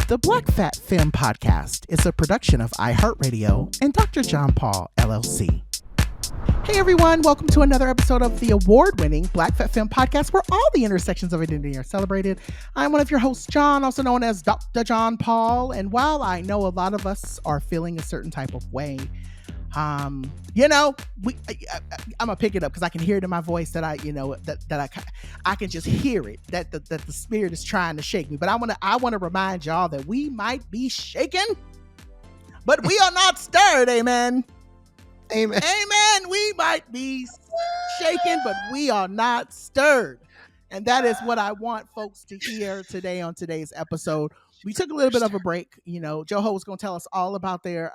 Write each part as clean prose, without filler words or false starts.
The Black.Fat.Femme podcast is a production of iHeartRadio and Dr. John Paul, LLC. Hey everyone, welcome to another episode of the award-winning Black.Fat.Femme podcast where all the intersections of identity are celebrated. I'm one of your hosts, John, also known as Dr. John Paul, and while I know a lot of us are feeling a certain type of way, I'm gonna pick it up because I can hear it in my voice that I can just hear it that the spirit is trying to shake me. But I want to remind y'all that we might be shaken, but we are not stirred. Amen. Amen. Amen. We might be shaken, but we are not stirred. And that is what I want folks to hear today on today's episode. We took a little bit of a break. Joho was going to tell us all about their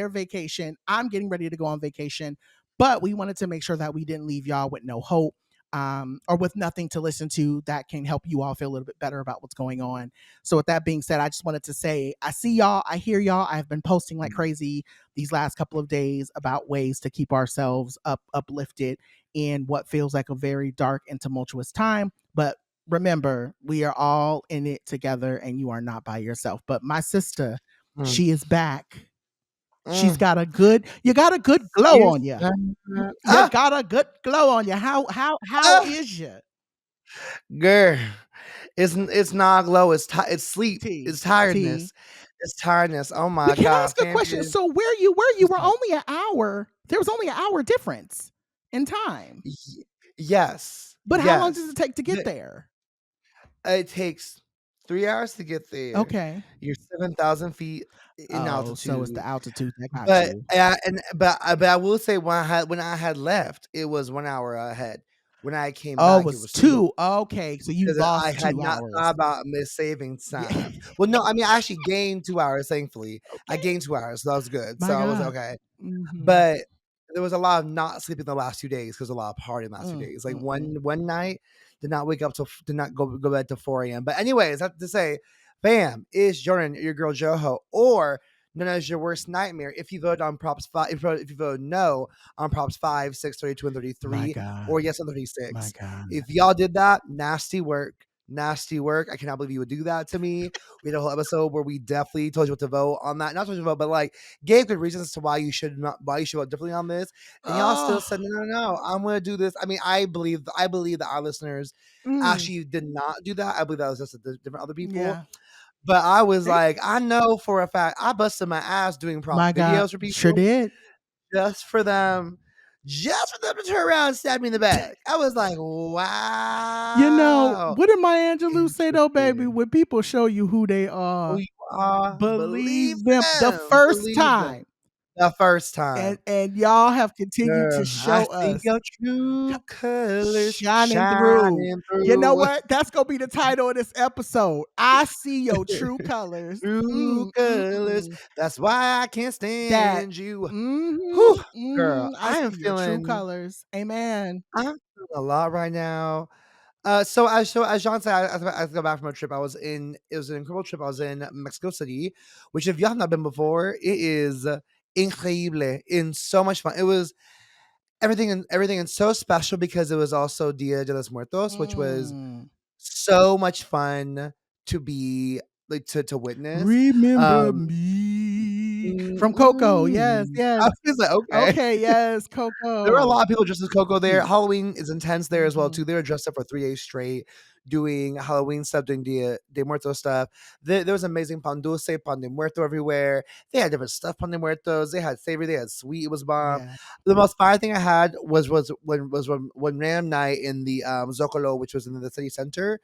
vacation. I'm getting ready to go on vacation, but we wanted to make sure that we didn't leave y'all with no hope or with nothing to listen to that can help you all feel a little bit better about what's going on. So with that being said, I just wanted to say, I see y'all, I hear y'all. I've been posting like crazy these last couple of days about ways to keep ourselves uplifted in what feels like a very dark and tumultuous time. But remember, we are all in it together and you are not by yourself. But my sister, she is back. You got a good glow on you. You got a good glow on you. How is you? Girl, it's not glow. It's sleep. It's tiredness. It's tiredness. Oh my God. Can I ask a question? So where you were only an hour. There was only an hour difference in time. Yes. But how long does it take to get there? It takes 3 hours to get there. Okay. You're 7,000 feet in altitude. So it's the altitude that got you. But I will say when I had left, it was 1 hour ahead. When I came back, it was 2. Okay, so you lost 2 hours. I had not thought about saving time. Yeah. Well, no, I mean I actually gained 2 hours. Thankfully, okay. I gained 2 hours, so that was good. I was okay. Mm-hmm. But there was a lot of not sleeping the last 2 days because a lot of partying the last 2 days. Like one night, did not wake up did not go bed till 4 a.m. But anyways, I have to say, bam, it's Jordan, your girl Joho, or known as your worst nightmare. If you vote on props 5, if you vote no on props 5, 6, 32, and 33, or yes on 36. My God. If y'all did that, nasty work. I cannot believe you would do that to me. We had a whole episode where we definitely told you what to vote on that. Not told you to vote, but like gave good reasons to why you should vote differently on this. And y'all still said no. I'm gonna do this. I mean, I believe that our listeners actually did not do that. I believe that was just different other people. Yeah. But I was like, I know for a fact I busted my ass doing prop videos for people. Sure did. Just for them to turn around and stab me in the back. I was like, wow. What did Maya Angelou say though, baby? When people show you who they are, believe them the first time. The first time. And y'all have continued to show us. I see your true colors shining through. You know what? That's going to be the title of this episode. I see your true colors. True colors. That's why I can't stand you. Girl, I am feeling true colors. Amen. I'm feeling a lot right now. So as John said, I go back from a trip. It was an incredible trip. I was in Mexico City, which if y'all have not been before, it is increíble and so much fun. It was everything and so special because it was also Dia de los Muertos, which was so much fun to be like to witness. Remember me from Coco. Yes. I was like, okay, yes, Coco. There were a lot of people dressed as Coco there. Halloween is intense there as well too. They were dressed up for 3 days straight, doing Halloween stuff, doing Dia de Muertos stuff. There was amazing pan dulce, pan de muerto everywhere. They had different stuff, pan de muertos. They had savory, they had sweet. It was bomb. Yeah. The most fire thing I had was when random night in the Zocalo, which was in the city center.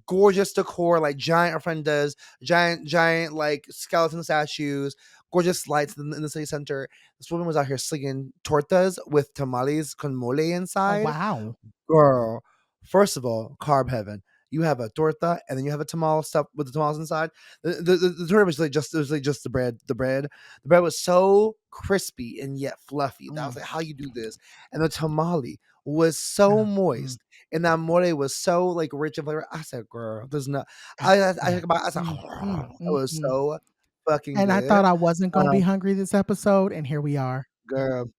Gorgeous decor, like giant. Our friend does giant like skeleton statues. Gorgeous lights in the city center. This woman was out here slinging tortas with tamales con mole inside. Oh, wow. Girl, first of all, carb heaven. You have a torta and then you have a tamal stuff with the tamales inside. The torta was like just the bread. The bread was so crispy and yet fluffy. That was like how you do this. And the tamale was so moist. And that mole was so like rich and flavor. I said, girl, there's no I said, it was so fucking and good. I thought I wasn't gonna be hungry this episode, and here we are. Girl.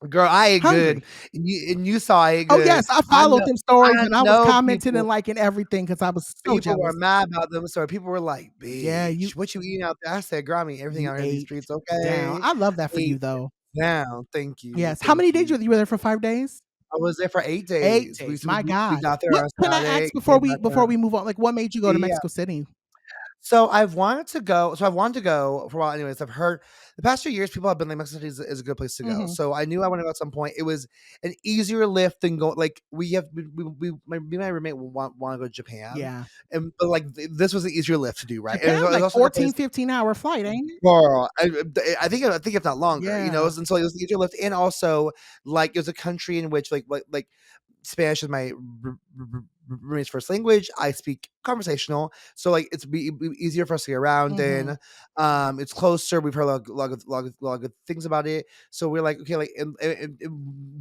Girl, I ate good. Hungry. And you saw I ate Oh, good. yes, I followed them stories, I and I was know commenting people and liking everything because I was so people were jealous. mad about them, so people were like, Yeah, "Bitch, what you eating out there?" I said, "Girl, I'm eating everything you out here in these ate streets, down. okay?" I love that for you, Ate though. down. Thank you, Yes. How thank many days you. you were there for 5 days? I was there for 8 8 days. days. We My we God. got there What on can I Saturday, ask before came we back on move on? Like, what made you go to yeah. Mexico City? I've wanted to go for a while anyways. I've heard the past few years people have been like Mexico City is a good place to go. Mhm. So I knew I wanted to go at some point. It was an easier lift than going like me and my roommate want to go to Japan. Yeah. And but like this was an easier lift to do, right? And Japan, it's like also like a 14, place 15-hour flight, ain't it? girl, I think if not longer, Yeah. and so it was an easier lift. And also like it was a country in which like Spanish is my roommate's first language. I speak conversational, so like be easier for us to get around Mhm. in. It's closer. We've heard a lot of good things about it. So we're like, okay, like, and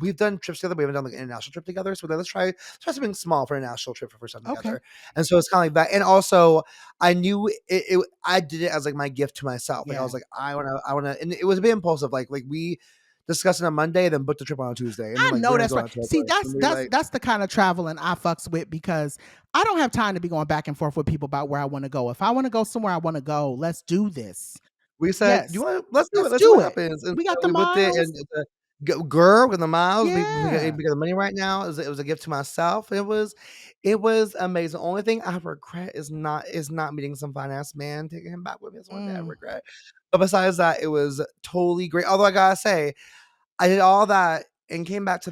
we've done trips together. We haven't done like an international trip together. So let's try something small for an international trip for first time Okay. together. And so it's kind of like that. And also, I knew I did it as like my gift to myself. Like I Yeah. was like, I wanna, and it was a bit impulsive. Like we discussing on Monday, then booked the trip on a Tuesday, and then I like know we're gonna that's go right. on to See, and we're like that's the kind of traveling I fucks with because I don't have time to be going back and forth with people about where I want to go. If I want to go somewhere I want to go, let's do this. we said, "You Yes. want? Let's do it. Let's Let's see do what it. happens." And We got so the we booked it, miles. and it's a girl with the miles. Yeah. We got the money right now. It was a gift to myself. It was amazing. Only thing I regret is not meeting some fine ass man, taking him back with me. That's one thing I Mm. regret. But besides that, it was totally great. Although I gotta say, I did all that and came back T to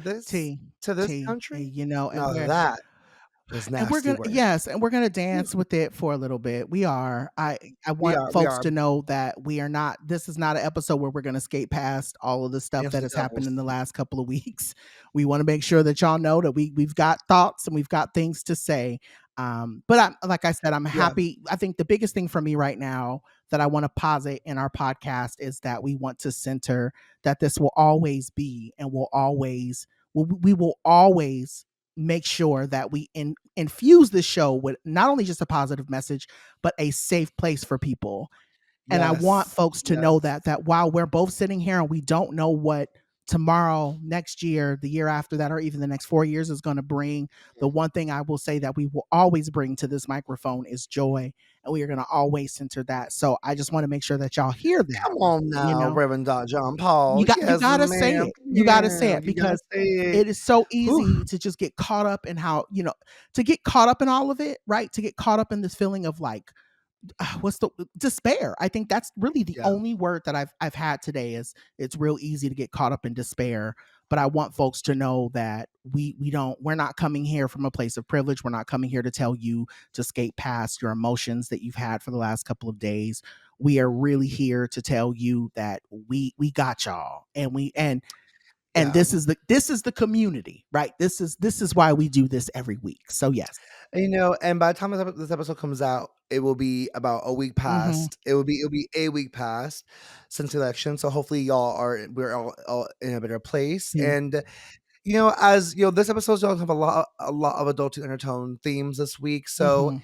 this country. you know, Now that was and we're nasty gonna work. yes, and we're gonna Whew. dance with it for a little bit. We are. I want We folks are. to know that we are not. This is not an episode where we're gonna skate past all of the stuff Yes, that we has happened in the don't. last couple of weeks. We want to make sure that y'all know that we've got thoughts and we've got things to say. But like I said, I'm Yeah. happy. I think the biggest thing for me right now that I want to posit in our podcast is that we want to center that this will always be and will always we will always make sure that we infuse the show with not only just a positive message but a safe place for people. And I want Yes. folks to know Yes. that while we're both sitting here and we don't know what tomorrow, next year, the year after that, or even the next 4 years is going to bring, the one thing I will say that we will always bring to this microphone is joy, and we are going to always center that. So I just want to make sure that y'all hear that. Come on You now, know, Reverend John Paul. you Yes, gotta say ma'am. it. Come You gotta say here. it You gotta because say it. it is so Whew. easy to just get caught up in how, to get caught up in all of it, right? To get caught up in this feeling of like, what's the despair. I think that's really the Yeah. only word that I've had today is it's real easy to get caught up in despair. But I want folks to know that we're not coming here from a place of privilege. We're not coming here to tell you to skate past your emotions that you've had for the last couple of days. We are really here to tell you that we got y'all, and Yeah. this is the community, right? This is why we do this every week. So yes. And, and by the time this episode comes out, it will be about a week Hmm. past. It'll be a week past since the election. So hopefully we're all in a better place. And as this episode's going to have a lot of adult undertone themes this week. So Hmm.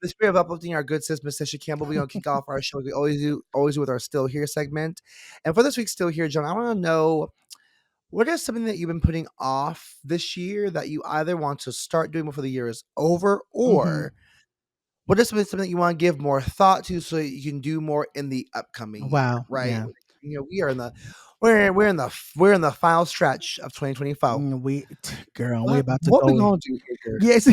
the spirit of uplifting our good sis, Miss Tisha Campbell, we're gonna kick off our show. We always do with our Still Here segment. And for this week's Still Here, John, I want to know what is something that you've been putting off this year that you either want to start doing before the year is over, Hmm. or what is something that you want to give more thought to so you can do more in the upcoming year, Wow. right? Yeah. We are in the we're in the final stretch of 2025. Girl, we about to What we go in. gonna do here, girl? Yes.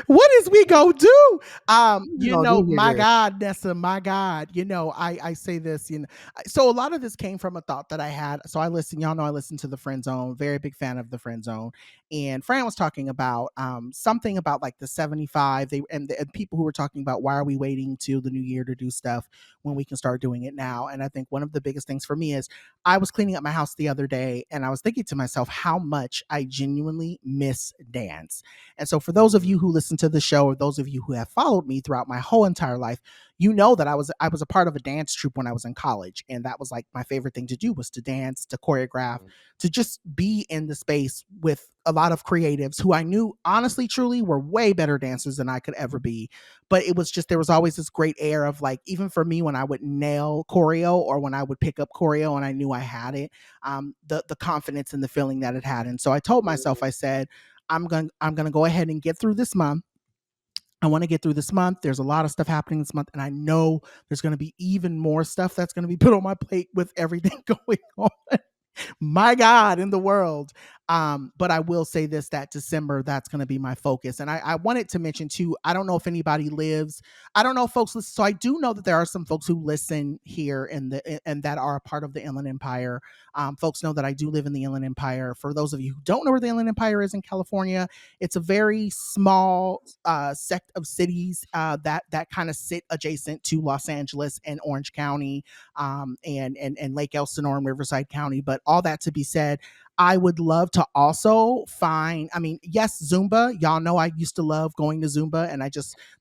What is we gonna do? What we gonna do here, My girl? God, Nessa, my God. I say this, so a lot of this came from a thought that I had. So y'all know I listen to the Friend Zone, very big fan of the Friend Zone. And Fran was talking about something about like the 75. And people who were talking about why are we waiting till the new year to do stuff when we can start doing it now. And I think one of the biggest things for me is I was cleaning up my house the other day and I was thinking to myself how much I genuinely miss dance. And so, for those of you Mhm. who listen to the show, or those of you who have followed me throughout my whole entire life, you know that I was a part of a dance troupe when I was in college, and that was like my favorite thing to do was to dance, to choreograph, Mhm. to just be in the space with a lot of creatives who I knew honestly, truly were way better dancers than I could ever be. But it was just, there was always this great air of like, even for me, when I would nail choreo or when I would pick up choreo and I knew I had it, the confidence and the feeling that it had. And so I told myself, I said, I'm gonna go ahead and get through this month. I want to get through this month. There's a lot of stuff happening this month, and I know there's going to be even more stuff that's going to be put on my plate with everything going on, my God, in the world. But I will say this, that December, that's going to be my focus. And I wanted to mention too, I don't know if anybody lives, I don't know if folks listen. So I do know that there are some folks who listen here and that are a part of the Inland Empire. Folks know that I do live in the Inland Empire. For those of you who don't know where the Inland Empire is in California, it's a very small sect of cities that kind of sit adjacent to Los Angeles and Orange County, and Lake Elsinore and Riverside County. But all that to be said, I would love to also find, I mean, yes, Zumba. Y'all know I used to love going to Zumba, and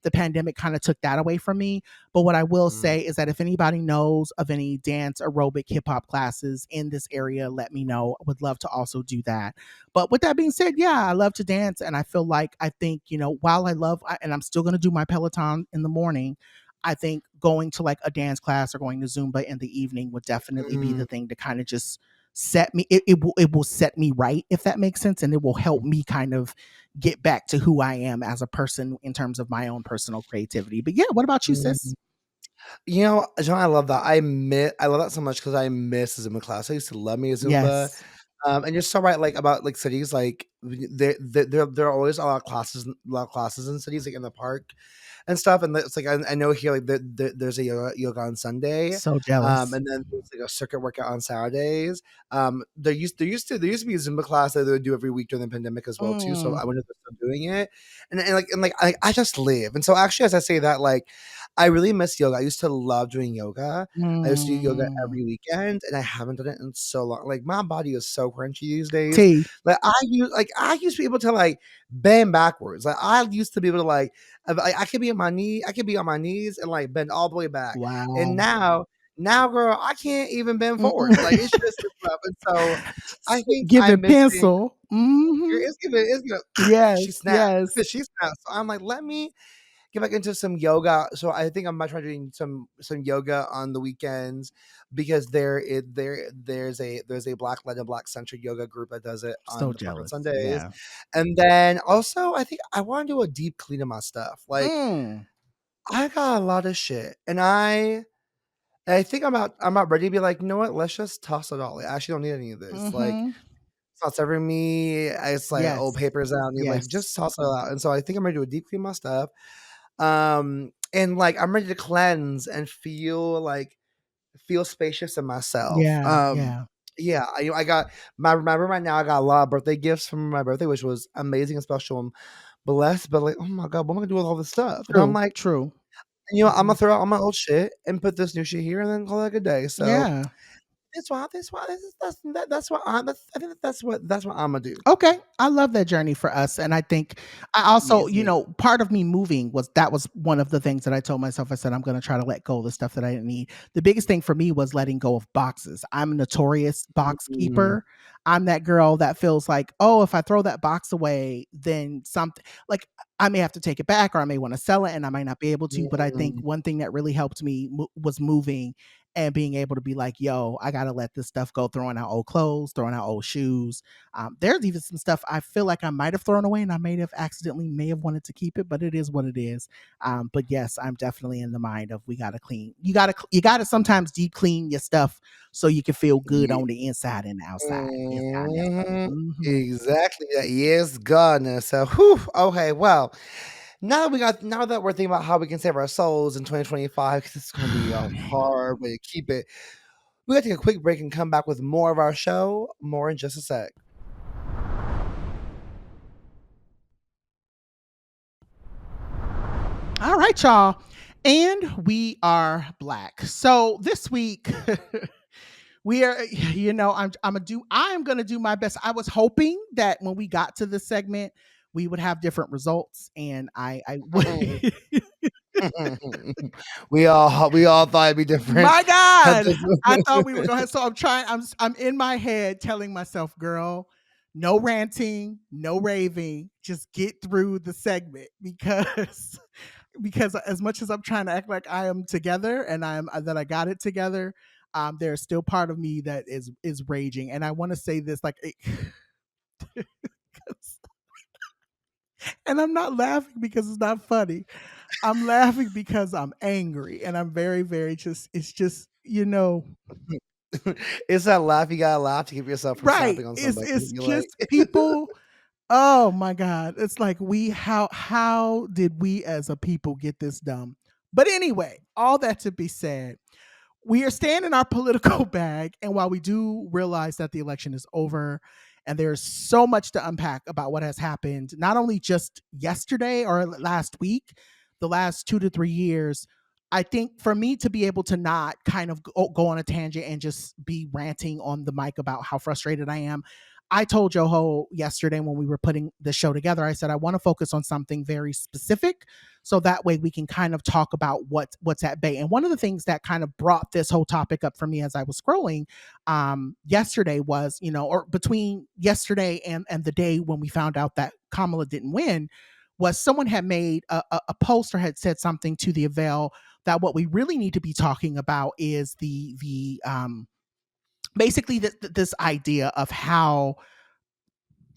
the pandemic kind of took that away from me. But what I will Mm. say is that if anybody knows of any dance, aerobic, hip hop classes in this area, let me know. I would love to also do that. But with that being said, yeah, I love to dance. And I feel like, I think, while and I'm still going to do my Peloton in the morning, I think going to like a dance class or going to Zumba in the evening would definitely be Mm. the thing to kind of just set me, it will set me right, if that makes sense, and it will help me kind of get back to who I am as a person in terms of my own personal creativity. But yeah, what about you, sis? Mm. John, I love that. I love that so much because I miss Zumba class. I used to love me a Zumba. Yes. And you're so right, like about like cities, like there are always a lot of classes in cities, like in the park and stuff. And it's like I know here, like there's a yoga on Sunday, So jealous. and then there's like a circuit workout on Saturdays. There used to be a Zumba class that they would do every week during the pandemic as well too. So Mm, I wonder if they're still doing it. And I just live, and so actually, as I say that, like I really miss yoga. I used to love doing yoga. I used to do yoga mm. every weekend, and I haven't done it in so long. Like my body is so crunchy these days. T. I used to be able to like bend backwards. Like I used to be able to like I could be on I could be on my knees and like bend all the way back. And Wow. now, girl, I can't even bend forward. Mm-mm. Like it's just rough. And so I think I'm Giving missing. pencil. Hmm. It's gonna. Yes, She snapped. yes. She snapped. So I'm like, let me get back into some yoga. So I think I might try doing some yoga on the weekends because there's a black led and black centered yoga group that does it on So the park on jealous. Sundays. Yeah. And then also I think I want to do a deep clean of my stuff. Like Mm. I got a lot of shit and I think I'm about ready to be like, you know what? Let's just toss it all. I actually don't need any of this. Like Mm-hmm. it's not serving me. It's like old Yes. papers out. And like Yes. just toss it all out. And so I think I'm ready to do a deep clean of my stuff. And like I'm ready to cleanse and feel spacious in myself. Yeah. Yeah. Yeah, I got my room right now. I got a lot of birthday gifts from my birthday, which was amazing and special and blessed. But like, oh my god, what am I gonna do with all this stuff? And I'm True. like, True. I'm Hmm. gonna throw out all my old shit and put this new shit here, and then call it a good day. So Yeah. I think that's what I'm gonna do. Okay. I love that journey for us. And I think I also, Yes, me. part of me moving was one of the things that I told myself. I said, I'm going to try to let go of the stuff that I didn't need. The biggest thing for me was letting go of boxes. I'm a notorious box Mm, keeper. I'm that girl that feels like, oh, if I throw that box away, then something like I may have to take it back or I may want to sell it and I might not be able to. But I think mm, one thing that really helped me was moving and being able to be like, yo, I got to let this stuff go, throwing out old clothes, throwing out old shoes. There's even some stuff I feel like I might have thrown away and I may have wanted to keep it, but it is what it is. But yes, I'm definitely in the mind of we got to clean. You got to sometimes deep clean your stuff so you can feel good yeah. on the inside and the outside. Yes, God, yes. Mhm. Mhm. Exactly. Yes, goodness. So, whew, okay. Well, now that we're thinking about how we can save our souls in 2025, because it's going to be a hard way to keep it. We got to take a quick break and come back with more of our show. More in just a sec. All right, y'all. And we are black. So this week we are, I'm gonna do my best. I was hoping that when we got to this segment, we would have different results. And I would. we all thought it'd be different. My God, I thought we were going to. So I'm trying. I'm in my head telling myself, girl, No ranting, no raving. Just get through the segment because because as much as I'm trying to act like I am together and I got it together, there's still part of me that is raging. And I want to say this like, and I'm not laughing because it's not funny. I'm laughing because I'm angry and I'm very, very just. It's just It's that laugh you gotta laugh to keep yourself from right. snapping on It's somebody. it's You're like, just people. Oh my God. It's like how did we as a people get this dumb? But anyway, all that to be said, we are staying in our political bag. And while we do realize that the election is over and there's so much to unpack about what has happened, not only just yesterday or last week, the last 2 to 3 years, I think for me to be able to not kind of go on a tangent and just be ranting on the mic about how frustrated I am, I told Joho yesterday when we were putting the show together, I said, I want to focus on something very specific so that way we can kind of talk about what's at bay. And one of the things that kind of brought this whole topic up for me as I was scrolling yesterday was, or between yesterday and the day when we found out that Kamala didn't win, was someone had made a post or had said something to the avail that what we really need to be talking about is the basically this idea of how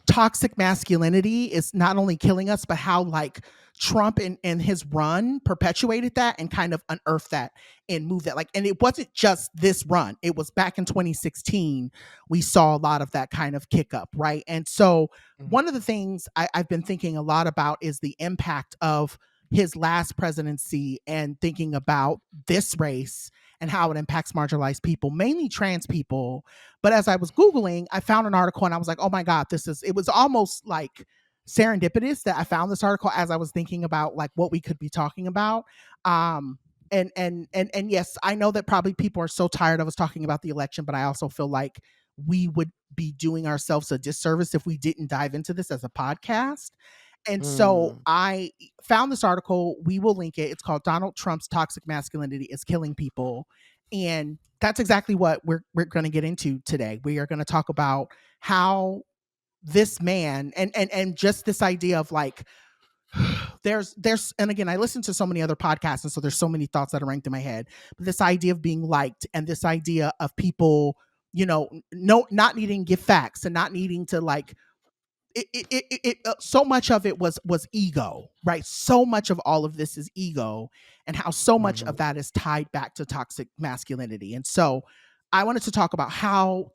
toxic masculinity is not only killing us, but how like Trump and his run perpetuated that and kind of unearthed that and moved that. Like, and it wasn't just this run, it was back in 2016. We saw a lot of that kind of kick up, right? And so, Mhm, one of the things I've been thinking a lot about is the impact of his last presidency and thinking about this race and how it impacts marginalized people, mainly trans people. But as I was Googling, I found an article and I was like, oh my God, it was almost like serendipitous that I found this article as I was thinking about like what we could be talking about. And yes, I know that probably people are so tired of us talking about the election, but I also feel like we would be doing ourselves a disservice if we didn't dive into this as a podcast. And so mm, I found this article. We will link it. It's called Donald Trump's Toxic Masculinity is Killing People. And that's exactly what we're going to get into today. We are going to talk about how this man and just this idea of like there's and again I listen to so many other podcasts and so there's so many thoughts that are ranked in my head, but this idea of being liked and this idea of people no not needing to give facts and not needing to like so much of it was ego, right? So much of all of this is ego, and how so much of mhm, that is tied back to toxic masculinity. And so I wanted to talk about how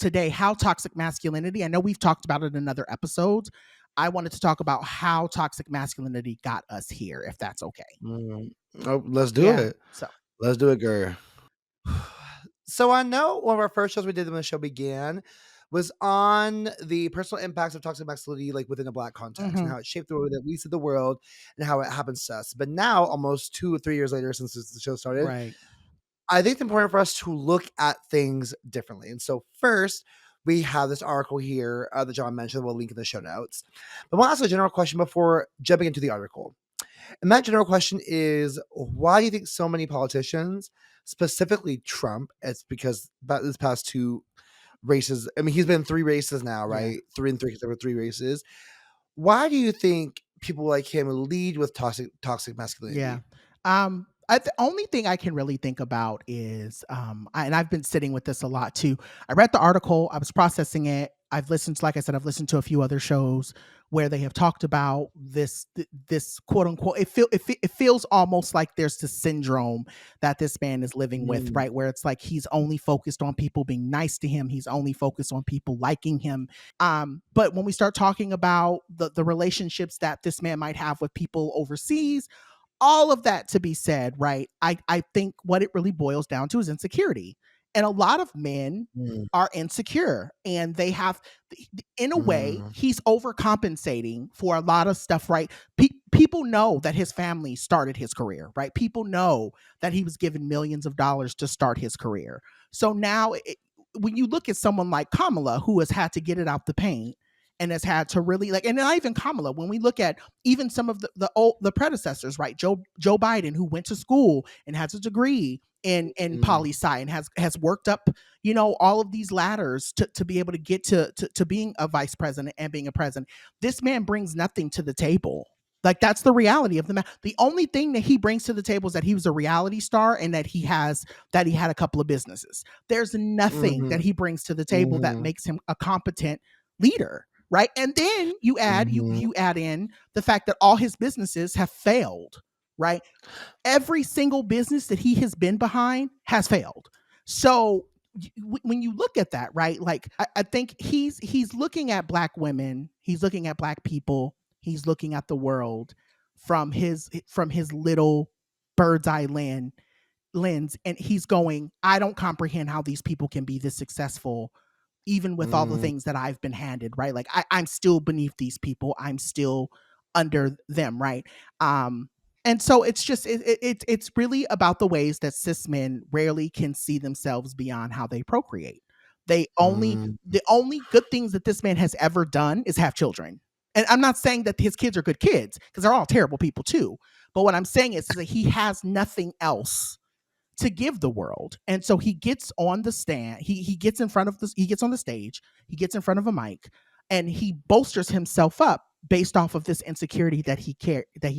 toxic masculinity, I know we've talked about it in other episodes. I wanted to talk about how toxic masculinity got us here, if that's okay. mm. Oh, let's do Yeah. it. So Let's do it, girl. So I know one of our first shows we did when the show began was on the personal impacts of toxic masculinity, like within a Black context, and mhm, how it shaped the way that we see the world and how it happens to us. But now, almost 2 or 3 years later, since the show started, right. I think it's important for us to look at things differently. And so, first, we have this article here that John mentioned. We'll link in the show notes. But I want to ask a general question before jumping into the article. And that general question is, why do you think so many politicians, specifically Trump, it's because about this past two races, I mean, he's been in 3 races now, Yeah. right? Three and three, except for 3 races. Why do you think people like him lead with toxic Yeah. masculinity? The only thing I can really think about is, and I've been sitting with this a lot too. I read the article, I was processing it. I've listened, like I said, I've listened to a few other shows where they have talked about this quote unquote. It feels almost like there's this syndrome that this man is living with, Mm, right? Where it's like he's only focused on people being nice to him. He's only focused on people liking him. But when we start talking about the relationships that this man might have with people overseas, all of that to be said, right? I think what it really boils down to is insecurity. And a lot of men mm, are insecure and they have in a way mm, he's overcompensating for a lot of stuff, right? People know that his family started his career, right? People know that he was given millions of dollars to start his career. So now when you look at someone like Kamala who has had to get it out the paint and has had to really like, and not even Kamala, when we look at even some of the predecessors, right? Joe Biden, who went to school and has a degree in Mm, poli sci and has worked up, all of these ladders to be able to get to being a vice president and being a president. This man brings nothing to the table. Like, that's the reality of the man. The only thing that he brings to the table is that he was a reality star and that he had a couple of businesses. There's nothing that mhm, he brings to the table that mhm, makes him a competent leader, right? And then mhm, you add in the fact that all his businesses have failed, right? Every single business that he has been behind has failed. So when you look at that, right? Like, I think he's looking at black women, he's looking at black people, he's looking at the world from his little bird's eye lens, and he's going, I don't comprehend how these people can be this successful even with all the mm, things that I've been handed, right? Like, I'm still beneath these people. I'm still under them, right? And so it's just it's really about the ways that cis men rarely can see themselves beyond how they procreate. mm, The only good things that this man has ever done is have children. And I'm not saying that his kids are good kids, because they're all terrible people too. But what I'm saying is that he has nothing else to give the world. And so he gets on the stand, he gets in front of this, he gets on the stage, he gets in front of a mic, and he bolsters himself up based off of this insecurity that he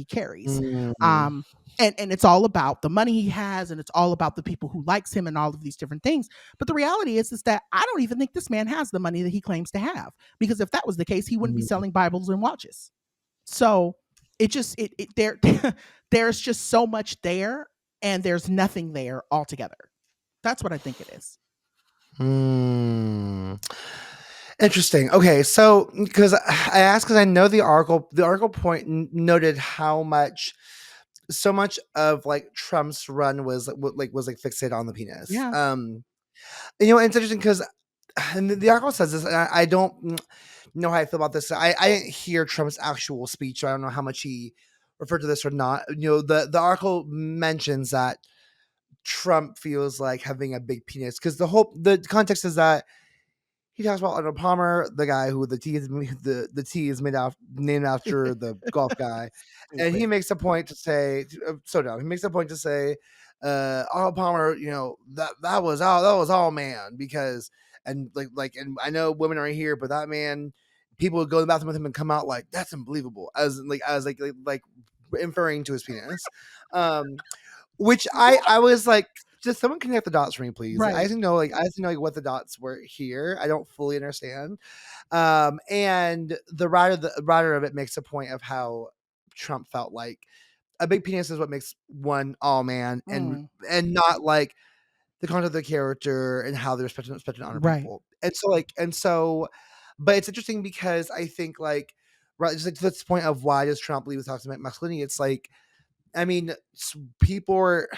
carries. mm, Um and it's all about the money he has, and it's all about the people who likes him and all of these different things. But the reality is that I don't even think this man has the money that he claims to have, because if that was the case, he wouldn't be mm. selling Bibles and watches. So it just it there there's just so much there, and there's nothing there altogether. That's what I think it is. Hmm. Interesting. Okay, so because I asked, because I know the article noted how much, so much of like Trump's run was was like fixated on the penis. Yeah. It's interesting because, and the article says this, and I don't know how I feel about this. I didn't hear Trump's actual speech, so I don't know how much he referred to this or not. The article mentions that Trump feels like having a big penis, because the context is that he talks about Arnold Palmer, the guy who the T is named after the golf guy, and he Stupid. makes a point to say, so dumb. He makes a point to say, Arnold Palmer, that was all man, because, and and I know women are here, but that man, people would go to the bathroom with him and come out like, that's unbelievable, as inferring to his penis. Um, which I was like, "Just someone connect the dots for me, please." I Right. just know, I just know, what the dots were here. I don't fully understand. And the writer of it makes a point of how Trump felt like a big penis is what makes one all man, and Mm, not like the content of the character and how they're respected and honor right. people. But it's interesting because I think, right, just like to this point of why does Trump leave with toxic masculinity? It's like, I mean, people are,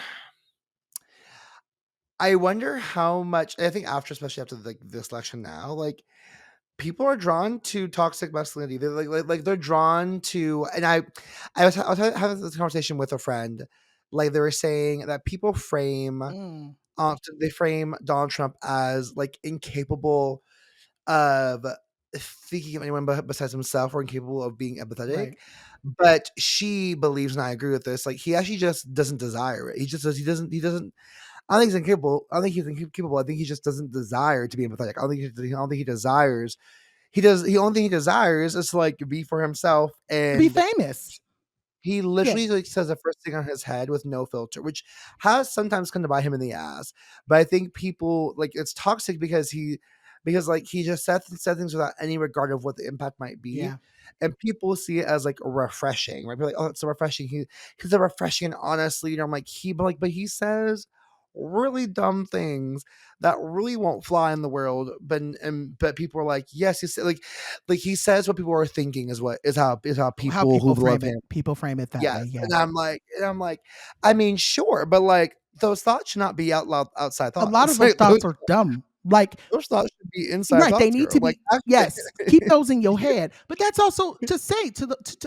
I wonder how much, I think after, especially after this election now, people are drawn to toxic masculinity. They're they're drawn to, and I was having this conversation with a friend. Like, they were saying that people Mm, they frame Donald Trump as like incapable of thinking of anyone besides himself, or incapable of being empathetic. right. But she believes, and I agree with this, like, he actually just doesn't desire it. He doesn't, I don't think he's incapable. I don't think he's incapable. I think he just doesn't desire to be empathetic. I don't think he desires. He does. The only thing he desires is to be for himself, To be and famous. he Yeah. literally says the first thing on his head with no filter, which has sometimes come to bite him in the ass. But I think people, it's toxic because he just said things without any regard of what the impact might be, Yeah. and people see it as like refreshing, right? People are like, oh, it's so refreshing. He's a refreshing and honest leader. I'm like, but he says really dumb things that really won't fly in the world, but people are like, yes, he's like he says what people are thinking is how How people who people love frame it. him. People frame it that way. Yes, Yeah. and I'm like, I mean, sure, but those thoughts should not be out loud outside A lot thoughts. of those Like those thoughts are dumb. Like, those thoughts should be inside right, they thoughts, need girl. to Like, be, actually. yes, keep those in your head. But that's also to say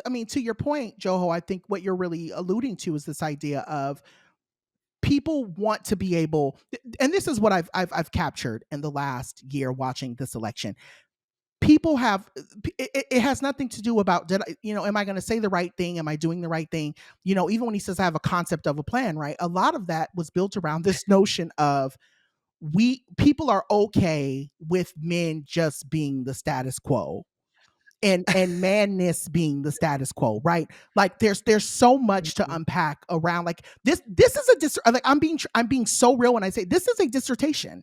I mean, to your point, Joho, I think what you're really alluding to is this idea of people want to be able, and this is what I've captured in the last year watching this election. people have it has nothing to do about did I, am I going to say the right thing, am I doing the right thing, even when he says I have a concept of a plan, right? A lot of that was built around this notion of we people are okay with men just being the status quo, and manness being the status quo, right? Like there's so much to Mhm. unpack around like this is like I'm being so real when I say this is a dissertation.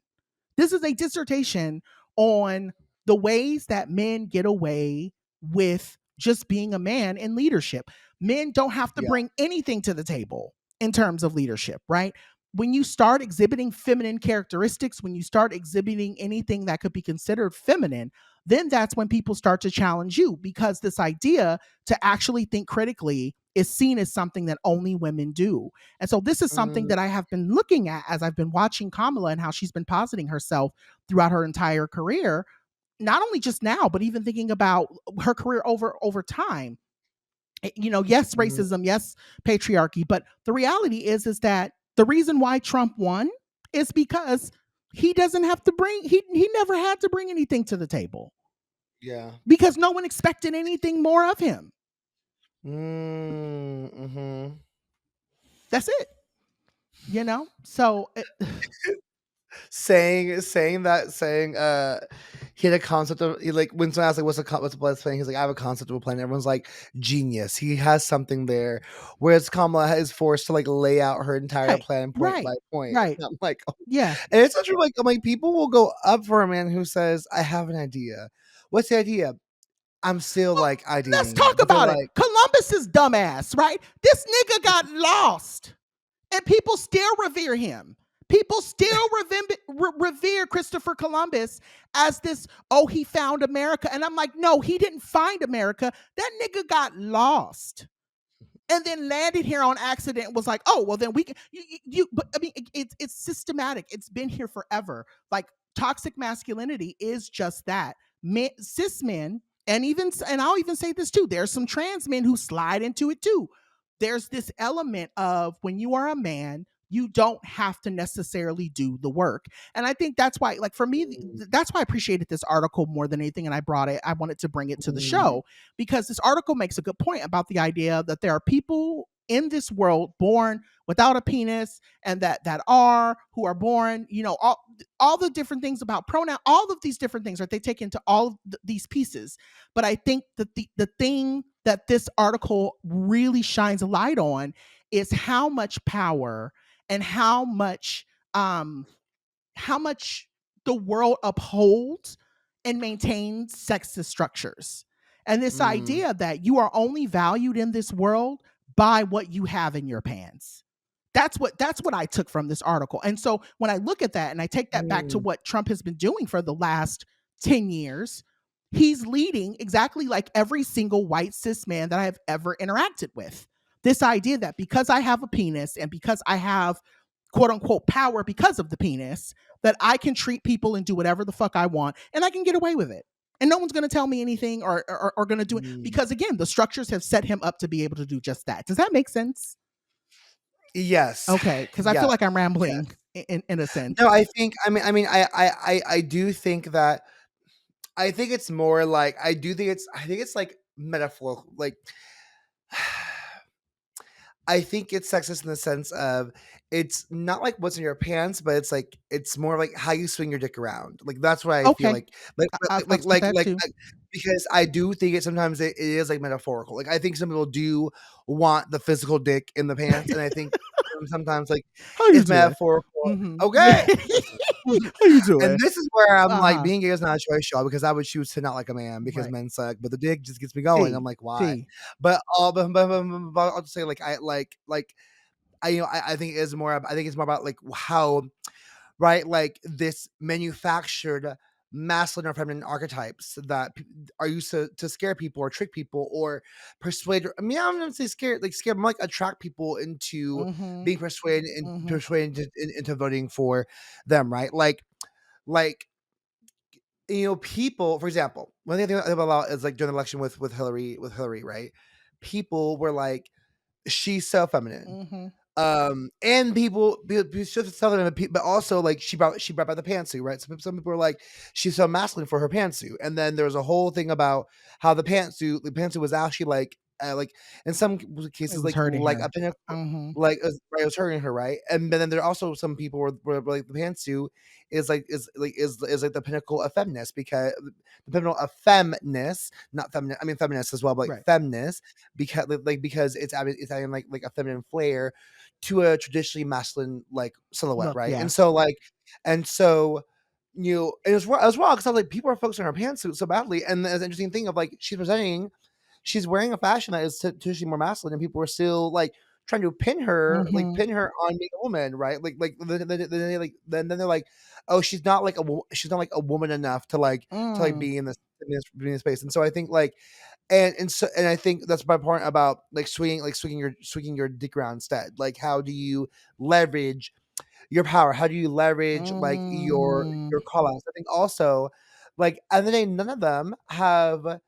This is a dissertation on the ways that men get away with just being a man in leadership. Men don't have to Yeah. bring anything to the table in terms of leadership, right? When you start exhibiting feminine characteristics, when you start exhibiting anything that could be considered feminine, then that's when people start to challenge you, because this idea to actually think critically is seen as something that only women do. And so this is something Mm, that I have been looking at as I've been watching Kamala and how she's been positing herself throughout her entire career, not only just now, but even thinking about her career over time. Yes, mm, racism, yes, patriarchy, but the reality is that the reason why Trump won is because he doesn't have to bring he never had to bring anything to the table yeah. because no one expected anything more of him. Mhm. That's it. So Saying he had a concept of he, like when someone asked like what's the best plan, he's like I have a concept of a plan. Everyone's like genius. He has something there. Whereas Kamala is forced to like lay out her entire right, plan point by right, point. right. And I'm like, oh. Yeah. And it's such like I'm like people will go up for a man who says I have an idea. What's the idea? I'm still Well, like let's ideating it, talk but they're about it. like, Columbus's dumbass, right? This nigga got lost, and people still revere him. People still revere Christopher Columbus as this, oh, he found America. And I'm like, no, he didn't find America. That nigga got lost and then landed here on accident, was like, oh, well, then we can, but I mean, it's systematic. It's been here forever. Like toxic masculinity is just that. Cis men, and I'll even say this too, there's some trans men who slide into it too. There's this element of when you are a man, you don't have to necessarily do the work. And I think that's why, like for me, mm, that's why I appreciated this article more than anything. And I wanted to bring it to the mm, show because this article makes a good point about the idea that there are people in this world born without a penis, and that are who are born, all the different things about pronoun, all of these different things, right? They take into all of these pieces. But I think that the thing that this article really shines a light on is how much power and um how much the world upholds and maintains sexist structures. And this mm, idea that you are only valued in this world by what you have in your pants. That's what I took from this article. And so when I look at that and I take that back to mm, what Trump has been doing for the last 10 years, he's leading exactly like every single white cis man that I have ever interacted with. This idea that because I have a penis and because I have quote unquote power because of the penis, that I can treat people and do whatever the fuck I want and I can get away with it. And no one's going to tell me anything or going to do it mm. because, again, the structures have set him up to be able to do just that. Does that make sense? Yes. Okay. Because I feel Yes. like I'm Yes. rambling in a sense. No, I do think that I think it's more like I think it's like metaphorical. Like I think it's sexist in the sense of it's not like what's in your pants, but it's like it's more like how you swing your dick around. Like that's what I feel Okay. like. Like I fucks with that too. because I do think it is like metaphorical. Like I think some people do want the physical dick in the pants, and I think sometimes like How you it's doing? metaphorical. Mm-hmm. Okay. How you And doing? this is where I'm like, Uh-huh. being gay is not a choice, y'all, because I would choose to not like a man because Right. men suck, but the dick just gets me going. I'm See. like, why? See. But I'll just say like I think it is more. I think it's more about like how right like this manufactured masculine or feminine archetypes that are used to scare people or trick people or persuade. I mean, I'm not say scared, like scare, like attract people into Mm-hmm. being persuaded and Mm-hmm. persuaded into voting for them, right? Like people, for example, one thing I think about is like during the election with Hillary, right? People were like, she's so feminine. Mm-hmm. And people should tell them, but also like she brought back the pantsuit, right? Some people are like she's so masculine for her pantsuit, and then there's a whole thing about how the pantsuit was actually like in some It cases was hurting like her. a pinnacle, Mhm. like right, it was hurting her, right? And then there are also some people where like the pantsuit is like the pinnacle of feminist, because the pinnacle of feminist, not feminine. I mean feminist as well, but like Right. feminist, because it's adding like a feminine flair to a traditionally masculine like silhouette, Look, right? And yes. so and so and it's as well because like people are focusing on her pantsuit so badly, and there's an interesting thing of like she's wearing a fashion that is traditionally more masculine, and people are still like trying to Mhm. pin her on being a woman, right? Then they're like, oh, she's not like a woman enough to Mm. be in this space. And so I think and I think that's my point about like swinging your dick around instead. Like, how do you leverage your power? How do you leverage like Mm. your call outs? I think also, like, and then none of them have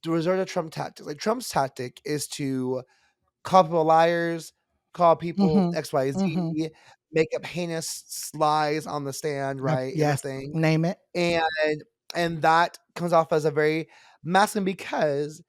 resorted to Trump tactics. Like Trump's tactic is to call people liars, call people Mhm. Mhm. XYZ, make up heinous lies on the stand, right? In the Yes. thing. Name it. And that comes off as a very masculine because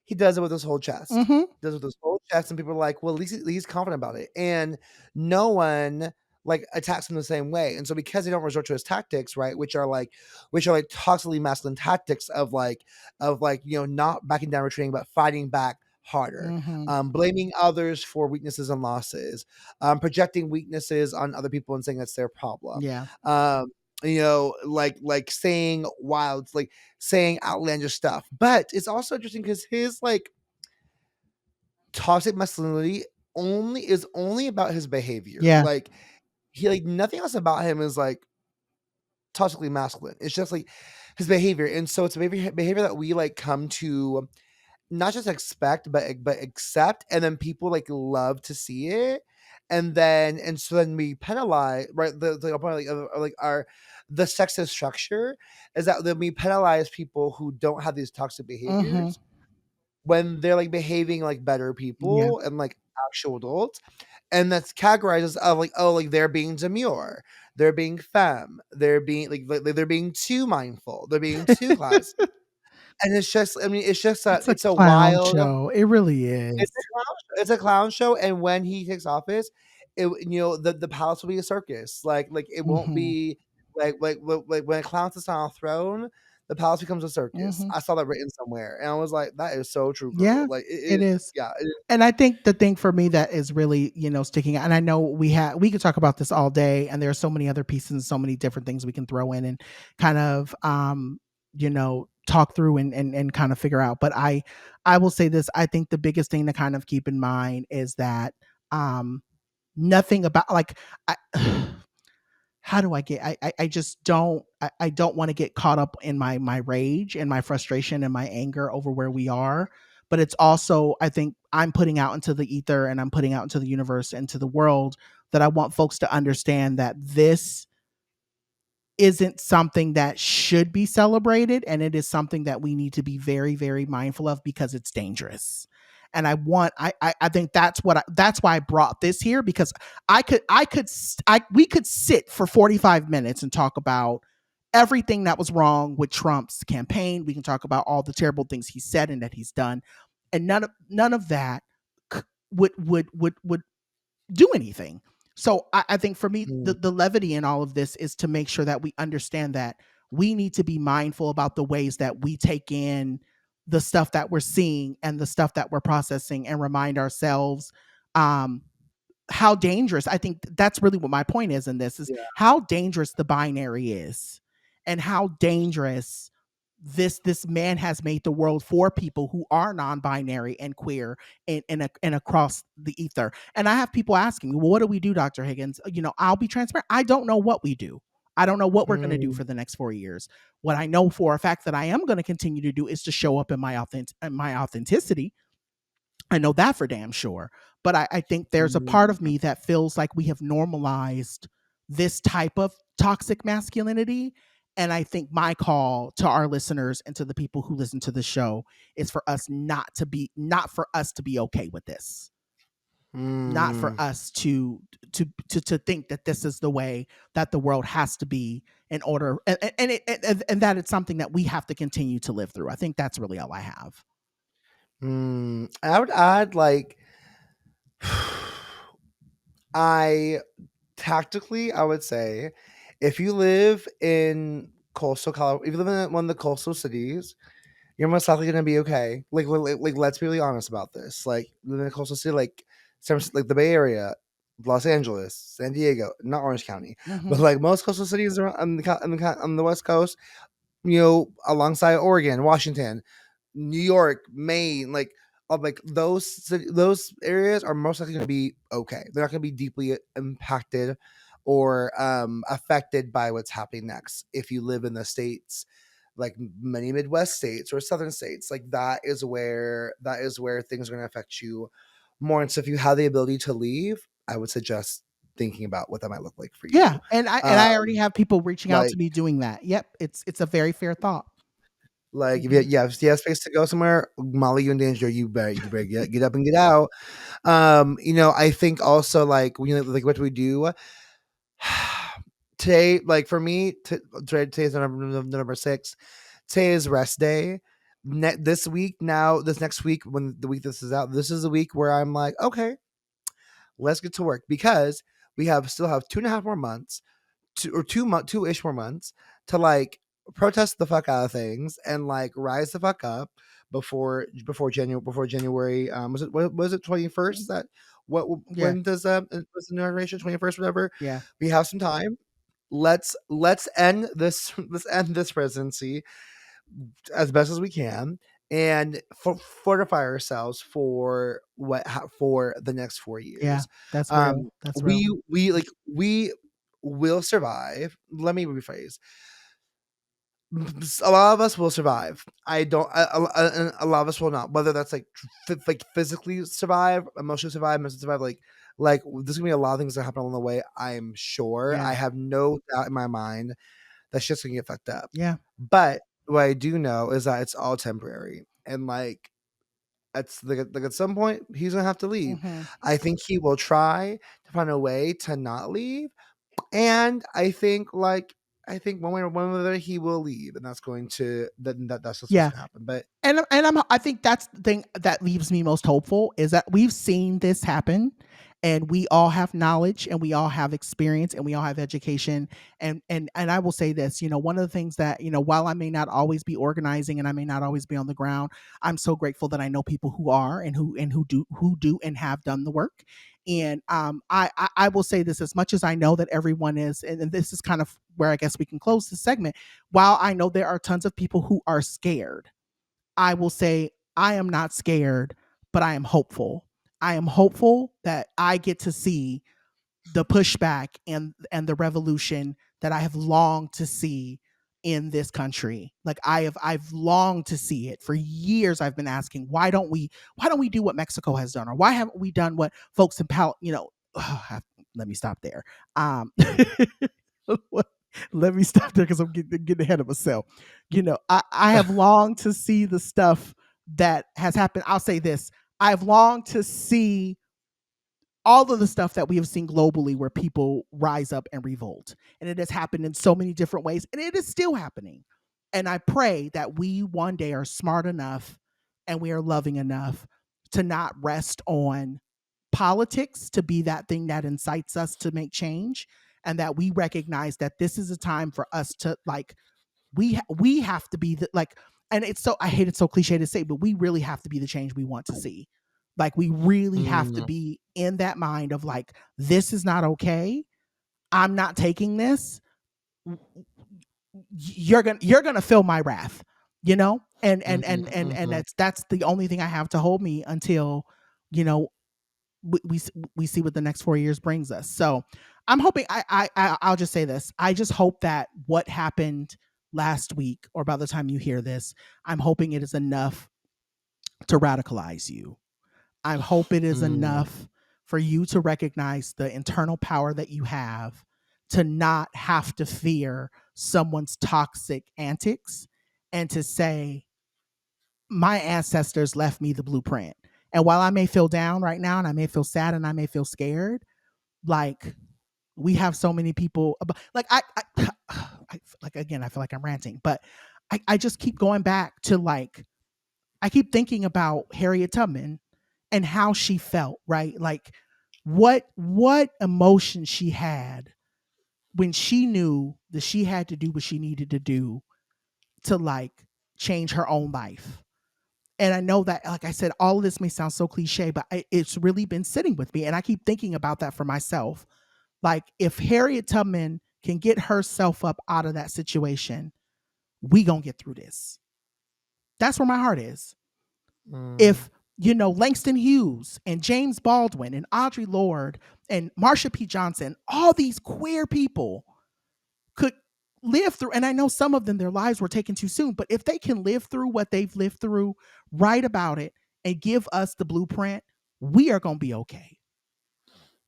he does it with his whole chest. Mhm. Does it with his whole chest, and people are like, "Well, at least he's confident about it." And no one like attacks him the same way. And so because they don't resort to his tactics, right, which are like toxically masculine tactics of not backing down, retreating, but fighting back harder, Mhm. blaming others for weaknesses and losses, projecting weaknesses on other people and saying that's their problem. Yeah. Um, like saying saying outlandish stuff. But it's also interesting because his like toxic masculinity only about his behavior. Yeah. Like he like nothing else about him is like toxically masculine. It's just like his behavior. And so it's a behavior that we like come to not just expect but accept, and then people like love to see it. And so then we penalize, right? The point like our the sexist structure is that then we penalize people who don't have these toxic Mhm. behaviors when they're like behaving like better Yeah. people and like actual adults. And that's categorized as like, oh, like they're being demure, they're being femme, they're being they're being too mindful, they're being too classy. And it's just, I mean, it's just It's a it's a clown wild show. It really is. it's a clown show. And when he takes office, the palace will be a circus. Like it won't Mhm. be like when a clown sits on a throne, the palace becomes a circus. Mhm. I saw that written somewhere, and I was like, that is so true, girl. Yeah, Like it it is, is. yeah. And I think the thing for me that is really, sticking out, and I know we could talk about this all day, and there are so many other pieces and so many different things we can throw in and kind of talk through and kind of figure out. But I will say this, I think the biggest thing to kind of keep in mind is that nothing about like I how do I get I just I don't want to get caught up in my rage and my frustration and my anger over where we are. But it's also, I think I'm putting out into the ether and I'm putting out into the universe, into the world, that I want folks to understand that this isn't something that should be celebrated, and it is something that we need to be very, very mindful of because it's dangerous. And I think that's why I brought this here, because we could sit for 45 minutes and talk about everything that was wrong with Trump's campaign. We can talk about all the terrible things he said and that he's done, and none of that would do anything. So I think for me, Mm, the levity in all of this is to make sure that we understand that we need to be mindful about the ways that we take in the stuff that we're seeing and the stuff that we're processing, and remind ourselves um, how dangerous. I think that's really what my point is in this, is yeah. how dangerous the binary is, and how dangerous this man has made the world for people who are non-binary and queer, and across the ether. And I have people asking me, well, what do we do, Dr. Higgins? I'll be transparent, I don't know what we do. I don't know what we're going to do Mm, for the next 4 years. What I know for a fact that I am going to continue to do is to show up in my authenticity. I know that for damn sure. But I think there's a mm, part of me that feels like we have normalized this type of toxic masculinity. And I think my call to our listeners and to the people who listen to the show is for us not for us to be okay with this. not for Mm, us to think that this is the way that the world has to be in order, and that it's something that we have to continue to live through. I think that's really all I have. I would add like I tactically, I would say, if you live in coastal Colorado, if you live in one of the coastal cities, you're most likely gonna be okay. Like let's be really honest about this. Like living in a coastal city, like like the Bay Area, Los Angeles, San Diego, not Orange County, but Hmm. like most coastal cities around on the West Coast, alongside Oregon, Washington, New York, Maine, like those areas are most likely going to be okay. They're not going to be deeply impacted or affected by what's happening next. If you live in the states, like many Midwest states or Southern states, like that is where things are going to affect you more. And so, if you have the ability to leave, I would suggest thinking about what that might look like for Yeah, you. and I Uh, already have people reaching out like to me doing that. Yep, it's a very fair thought. Like Mhm. if you have space to go somewhere, Molly, you in danger. You better get up and get out. I think also like when you like what do we do today? Like for me, today's November 6th. Today is rest day. This week now, this next week when the week this is out, this is the week where I'm like, okay, let's get to work because we still have 2.5 more months or 2 ish more months to like protest the fuck out of things and like rise the fuck up before January. Was it 21st? Is that what Yeah, when does was the inauguration 21st whatever? yeah, We have some time. Let's end this let's end this presidency as best as we can and fortify ourselves for the next four yeah. years. That's real. That's real. We will survive. Let me rephrase. A lot of us will survive. I don't. A lot of us will not. Whether that's like physically survive, emotionally survive, mentally survive. Like there's gonna be a lot of things that happen along the way. I'm sure. Yeah, I have no doubt in my mind that shit's gonna get fucked up. yeah. But what I do know is that it's all temporary, and like at some point he's gonna have to leave. Hmm. I think he will try to find a way to not leave, and I think one way or one other he will leave, and that's just what's Yeah, gonna happen. But I think that's the thing that leaves me most hopeful is that we've seen this happen, and we all have knowledge, and we all have experience, and we all have education, and I will say this, one of the things that, while I may not always be organizing and I may not always be on the ground, I'm so grateful that I know people who are and who do and have done the work. And I will say this, as much as I know that everyone is, and this is kind of where I guess we can close this segment. While I know there are tons of people who are scared, I will say I am not scared, but I am hopeful. I am hopeful that I get to see the pushback and the revolution that I have longed to see in this country. Like I've longed to see it for years. I've been asking, why don't we do what Mexico has done, or why haven't we done what folks in let me stop there. Let me stop there because I'm getting ahead of myself. I have longed to see the stuff that has happened. I'll say this: I've longed to see all of the stuff that we have seen globally where people rise up and revolt. And it has happened in so many different ways, and it is still happening. And I pray that we one day are smart enough and we are loving enough to not rest on politics to be that thing that incites us to make change, and that we recognize that this is a time for us to like we have to be the like, and it's so, I hate it, so cliche to say, but we really have to be the change we want to see. Like we really have to mm, be in that mind of like, this is not okay. I'm not taking this. You're gonna feel my wrath, and mhm. that's the only thing I have to hold me until you know we we see what the next 4 years brings us. So I'm hoping, I'll just say this: I just hope that what happened last week, or by the time you hear this, I'm hoping it is enough to radicalize you. I hope it is Mm, enough for you to recognize the internal power that you have to not have to fear someone's toxic antics, and to say, my ancestors left me the blueprint. And while I may feel down right now and I may feel sad and I may feel scared, like we have so many people like like again, I feel like I'm ranting, but I just keep going back to like I keep thinking about Harriet Tubman and how she felt, right? Like what emotion she had when she knew that she had to do what she needed to do to like change her own life. And I know that, like I said, all of this may sound so cliche, but it's really been sitting with me. And I keep thinking about that for myself. Like, if Harriet Tubman can get herself up out of that situation, we gonna get through this. That's where my heart is. Mm. If Langston Hughes and James Baldwin and Audre Lorde and Marsha P. Johnson, all these queer people could live through, and I know some of them, their lives were taken too soon, but if they can live through what they've lived through, write about it, and give us the blueprint, we are going to be okay.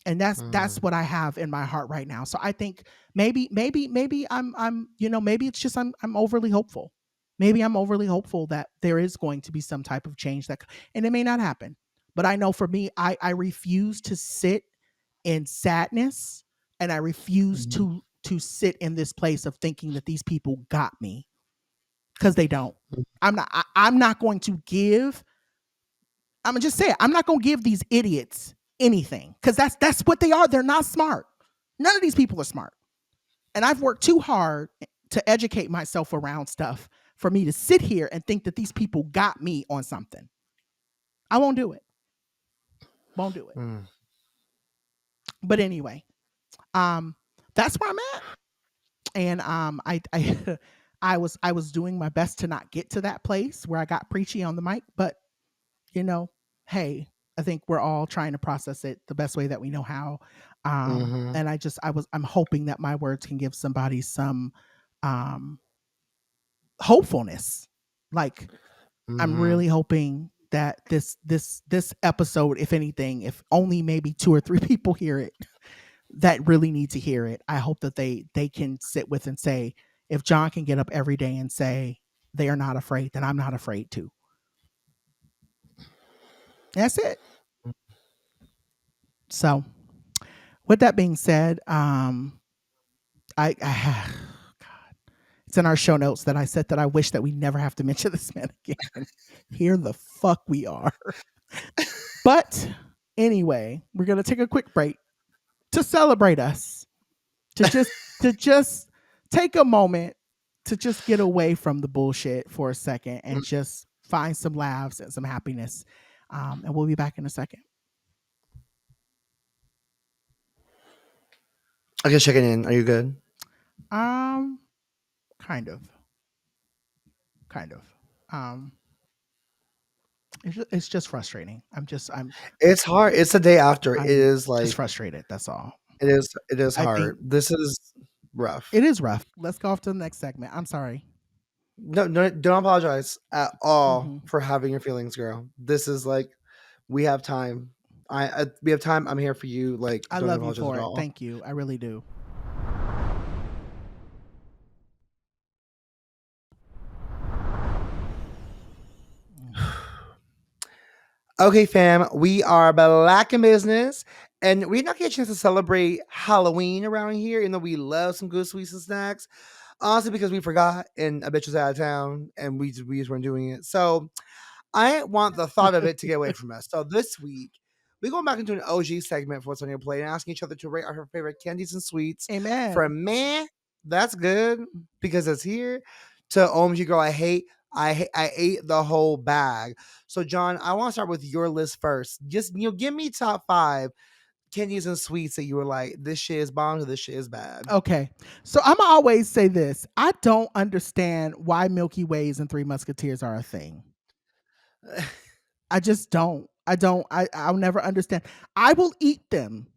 And that's Mm. what I have in my heart right now. So I think maybe maybe it's just I'm overly hopeful. Maybe I'm overly hopeful that there is going to be some type of change and it may not happen. But I know for me, I refuse to sit in sadness, and I refuse Mhm. to sit in this place of thinking that these people got me, because they don't. I'm not going to give. I'm gonna just say it. I'm not gonna give these idiots anything, because that's what they are. They're not smart. None of these people are smart. And I've worked too hard to educate myself around stuff for me to sit here and think that these people got me on something. I won't do it. Won't do it. Mm. But anyway, um, that's where I'm at. And I I was doing my best to not get to that place where I got preachy on the mic, but you know, hey, I think we're all trying to process it the best way that we know how. Mhm. And I'm hoping that my words can give somebody some um, hopefulness. Like, I'm Mhm. really hoping that this episode, if anything, if only maybe two or three people hear it that really need to hear it, I hope that they can sit with and say, if Jon can get up every day and say they are not afraid, then I'm not afraid too. That's it. So, with that being said, I God, it's in our show notes that I said that I wish that we never have to mention this man again. Here the fuck we are. But anyway, we're gonna take a quick break to celebrate us, to just take a moment to just get away from the bullshit for a second and just find some laughs and some happiness. And we'll be back in a second. Okay, checking in. Are you good? Um, kind of, kind of. Um, it's just frustrating. It's hard. It's the day after. It I'm is just like frustrated. That's all. it is I think hard. This is rough. it is rough. Let's go off to the next segment. I'm sorry. No, no, don't apologize at all Hmm. for having your feelings, girl. This is like we have time. We have time. I'm here for you. Like, I don't love you apologize at for it. all. Thank you. I really do. Okay, fam, we are black in business, and we're not getting a chance to celebrate Halloween around here, even though we love some good sweets and snacks. Honestly, because we forgot, and a bitch was out of town, and we just weren't doing it. So I want the thought of it to get away from us. So this week, we're going back into an OG segment for what's on your plate and asking each other to rate our favorite candies and sweets Amen. from meh, that's good because it's here, to OMG girl, I ate the whole bag. So Jon, I want to start with your list first. Just give me top 5 candies and sweets that you were like, this shit is bomb or this shit is bad. Okay. So I'm always say this. I don't understand why Milky Ways and Three Musketeers are a thing. I just don't. I don't. I'll never understand. I will eat them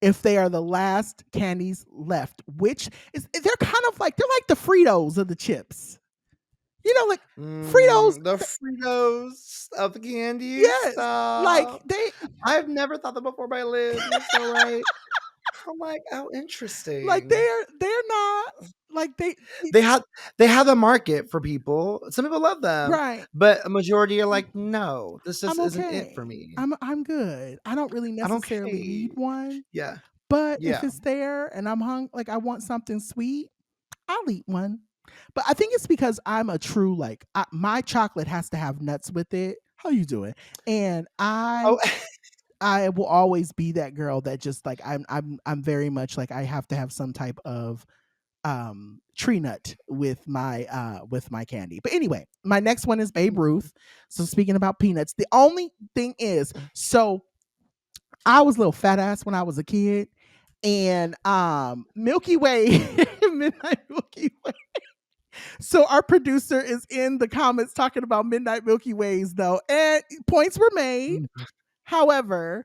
if they are the last candies left, which is they're kind of like they're like the Fritos of the chips. Like Fritos. The Fritos of the candies. Yes. Like Stop. they I've never thought that before, but I live. You're so right. I'm like, oh, like interesting. they're not. Like They have they have a market for people. Some people love them, right. but a majority are like, "No, this just I'm isn't it for okay. me. I'm good. I don't really I'm necessarily need okay." one, Yeah. but if Yeah. it's there and I'm like I want something sweet, I'll eat one. But I think it's because I'm a true like my chocolate has to have nuts with it. How you doing? And Oh, I will always be that girl that just like I'm very much like I have to have some type of tree nut with my candy. But anyway, my next one is Babe Ruth. So speaking about peanuts, the only thing is so I was a little fat ass when I was a kid and Milky Way Midnight Milky Way. So our producer is in the comments talking about Midnight Milky Ways though and points were made. However,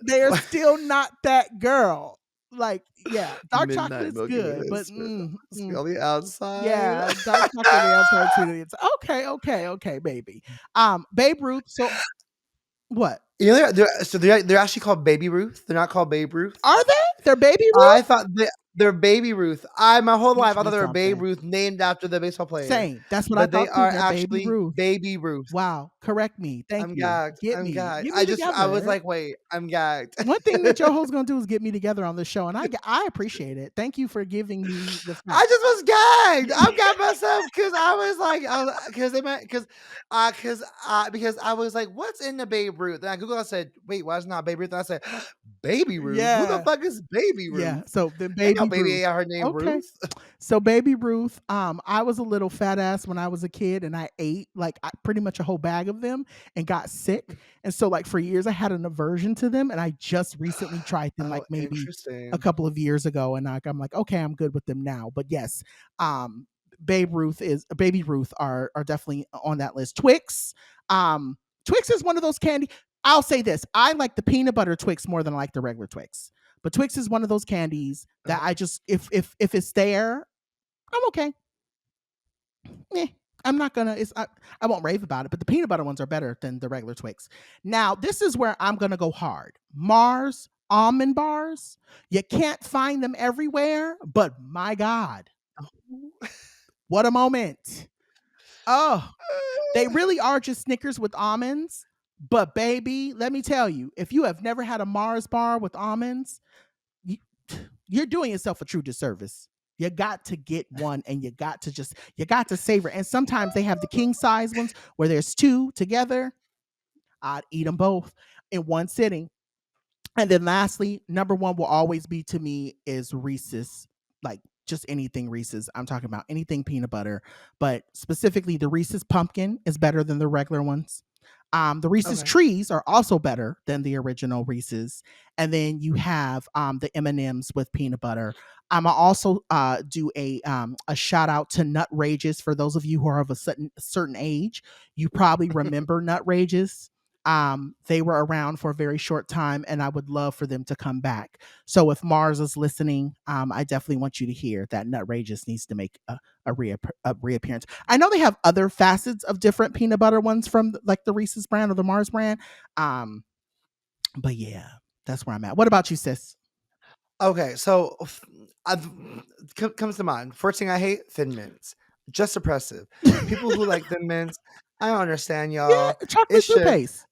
they are still not that girl. Like, yeah, dark Midnight chocolate's Milky good, Way but is on the outside. yeah, dark chocolate on the outside, sweet on the inside. Okay, okay, okay, baby. Babe Ruth. So what You know, they're actually called Baby Ruth. They're not called Babe Ruth. are they? They're Baby I Ruth. thought they're Baby Ruth. I my whole life Teach I thought me they were Babe something. Ruth named after the baseball player, Same. That's what I but they thought too. are They're Baby actually Ruth. Baby Ruth. Wow. Correct me. Thank I'm you. gagged. Get I'm me. gagged. Get me I was together. like, wait, I'm gagged. One thing that Joho's gonna do is get me together on this show, and I appreciate it. Thank you for giving me the I fact. just was gagged. I'm gagged myself because I was like, because they meant because I was like, what's in the Babe Ruth? And I googled. I said, wait, why is it not Babe Ruth? And I said, Baby Ruth. Who the Yeah. fuck is Baby Yeah. Ruth? So the Ain't no Baby baby Ruth. ain't her name Okay. Ruth. So Baby Ruth, I was a little fat ass when I was a kid and I ate like pretty much a whole bag of them and got sick. And so like for years I had an aversion to them and I just recently tried them Oh, like maybe a interesting. couple of years ago and I'm like, okay, I'm good with them now. But yes, um Baby Ruth are definitely on that list. Twix. Twix is one of those candy. I'll say this. I like the peanut butter Twix more than I like the regular Twix. But Twix is one of those candies that I just if it's there, I'm okay. Eh, I'm not gonna. I won't rave about it, but the peanut butter ones are better than the regular Twix. Now, this is where I'm gonna go hard. Mars almond bars. You can't find them everywhere, but my God, what a moment! Oh, they really are just Snickers with almonds. But baby, let me tell you, if you have never had a Mars bar with almonds, you, you're doing yourself a true disservice. You got to get one and you got to savor. And sometimes they have the king size ones where there's two together. I'd eat them both in one sitting. And then lastly, number one will always be to me is Reese's, like just anything Reese's. I'm talking about anything peanut butter, but specifically the Reese's pumpkin is better than the regular ones. The Reese's Okay. trees are also better than the original Reese's, and then you have the M&Ms with peanut butter. I'm also do a shout out to Nut Rages for those of you who are of a certain age. You probably remember Nut Rages. They were around for a very short time, and I would love for them to come back. So if Mars is listening, I definitely want you to hear that Nutrageous needs to make a reappearance. I know they have other facets of different peanut butter ones from like the Reese's brand or the Mars brand. Um, but yeah, that's where I'm at. What about you, sis? Okay, so I've, comes to mind. First thing I hate, Thin Mints. Just oppressive. People who like Thin Mints, I don't understand Yeah, y'all. chocolate It's just toothpaste.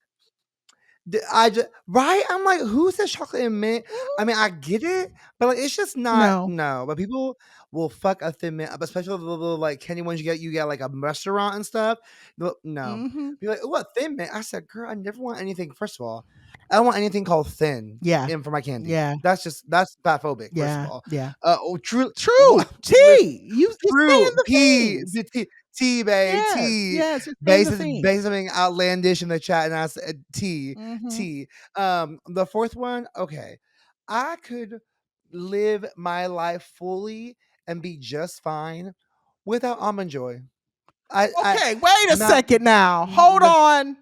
I just right. I'm like, who says chocolate and mint? I mean, I get it, but like, it's just not No. no. But people will fuck a Thin Mint up, especially the little like candy ones you get like a restaurant and stuff. No, Mm-hmm. be like, what Thin Mint? I said, girl, I never want anything. First of all, I don't want anything called thin Yeah. in for my candy. Yeah. That's fat phobic. First of Yeah. all, Yeah. true. True. Listen, Tea. You're saying true. the P, things. the T, babe, Yes. T. Yes. You're saying the things. Base something outlandish in the chat, and I said T, Mm-hmm. T. The fourth one, okay. I could live my life fully and be just fine without almond joy. I Okay, wait a not second now. Hold on.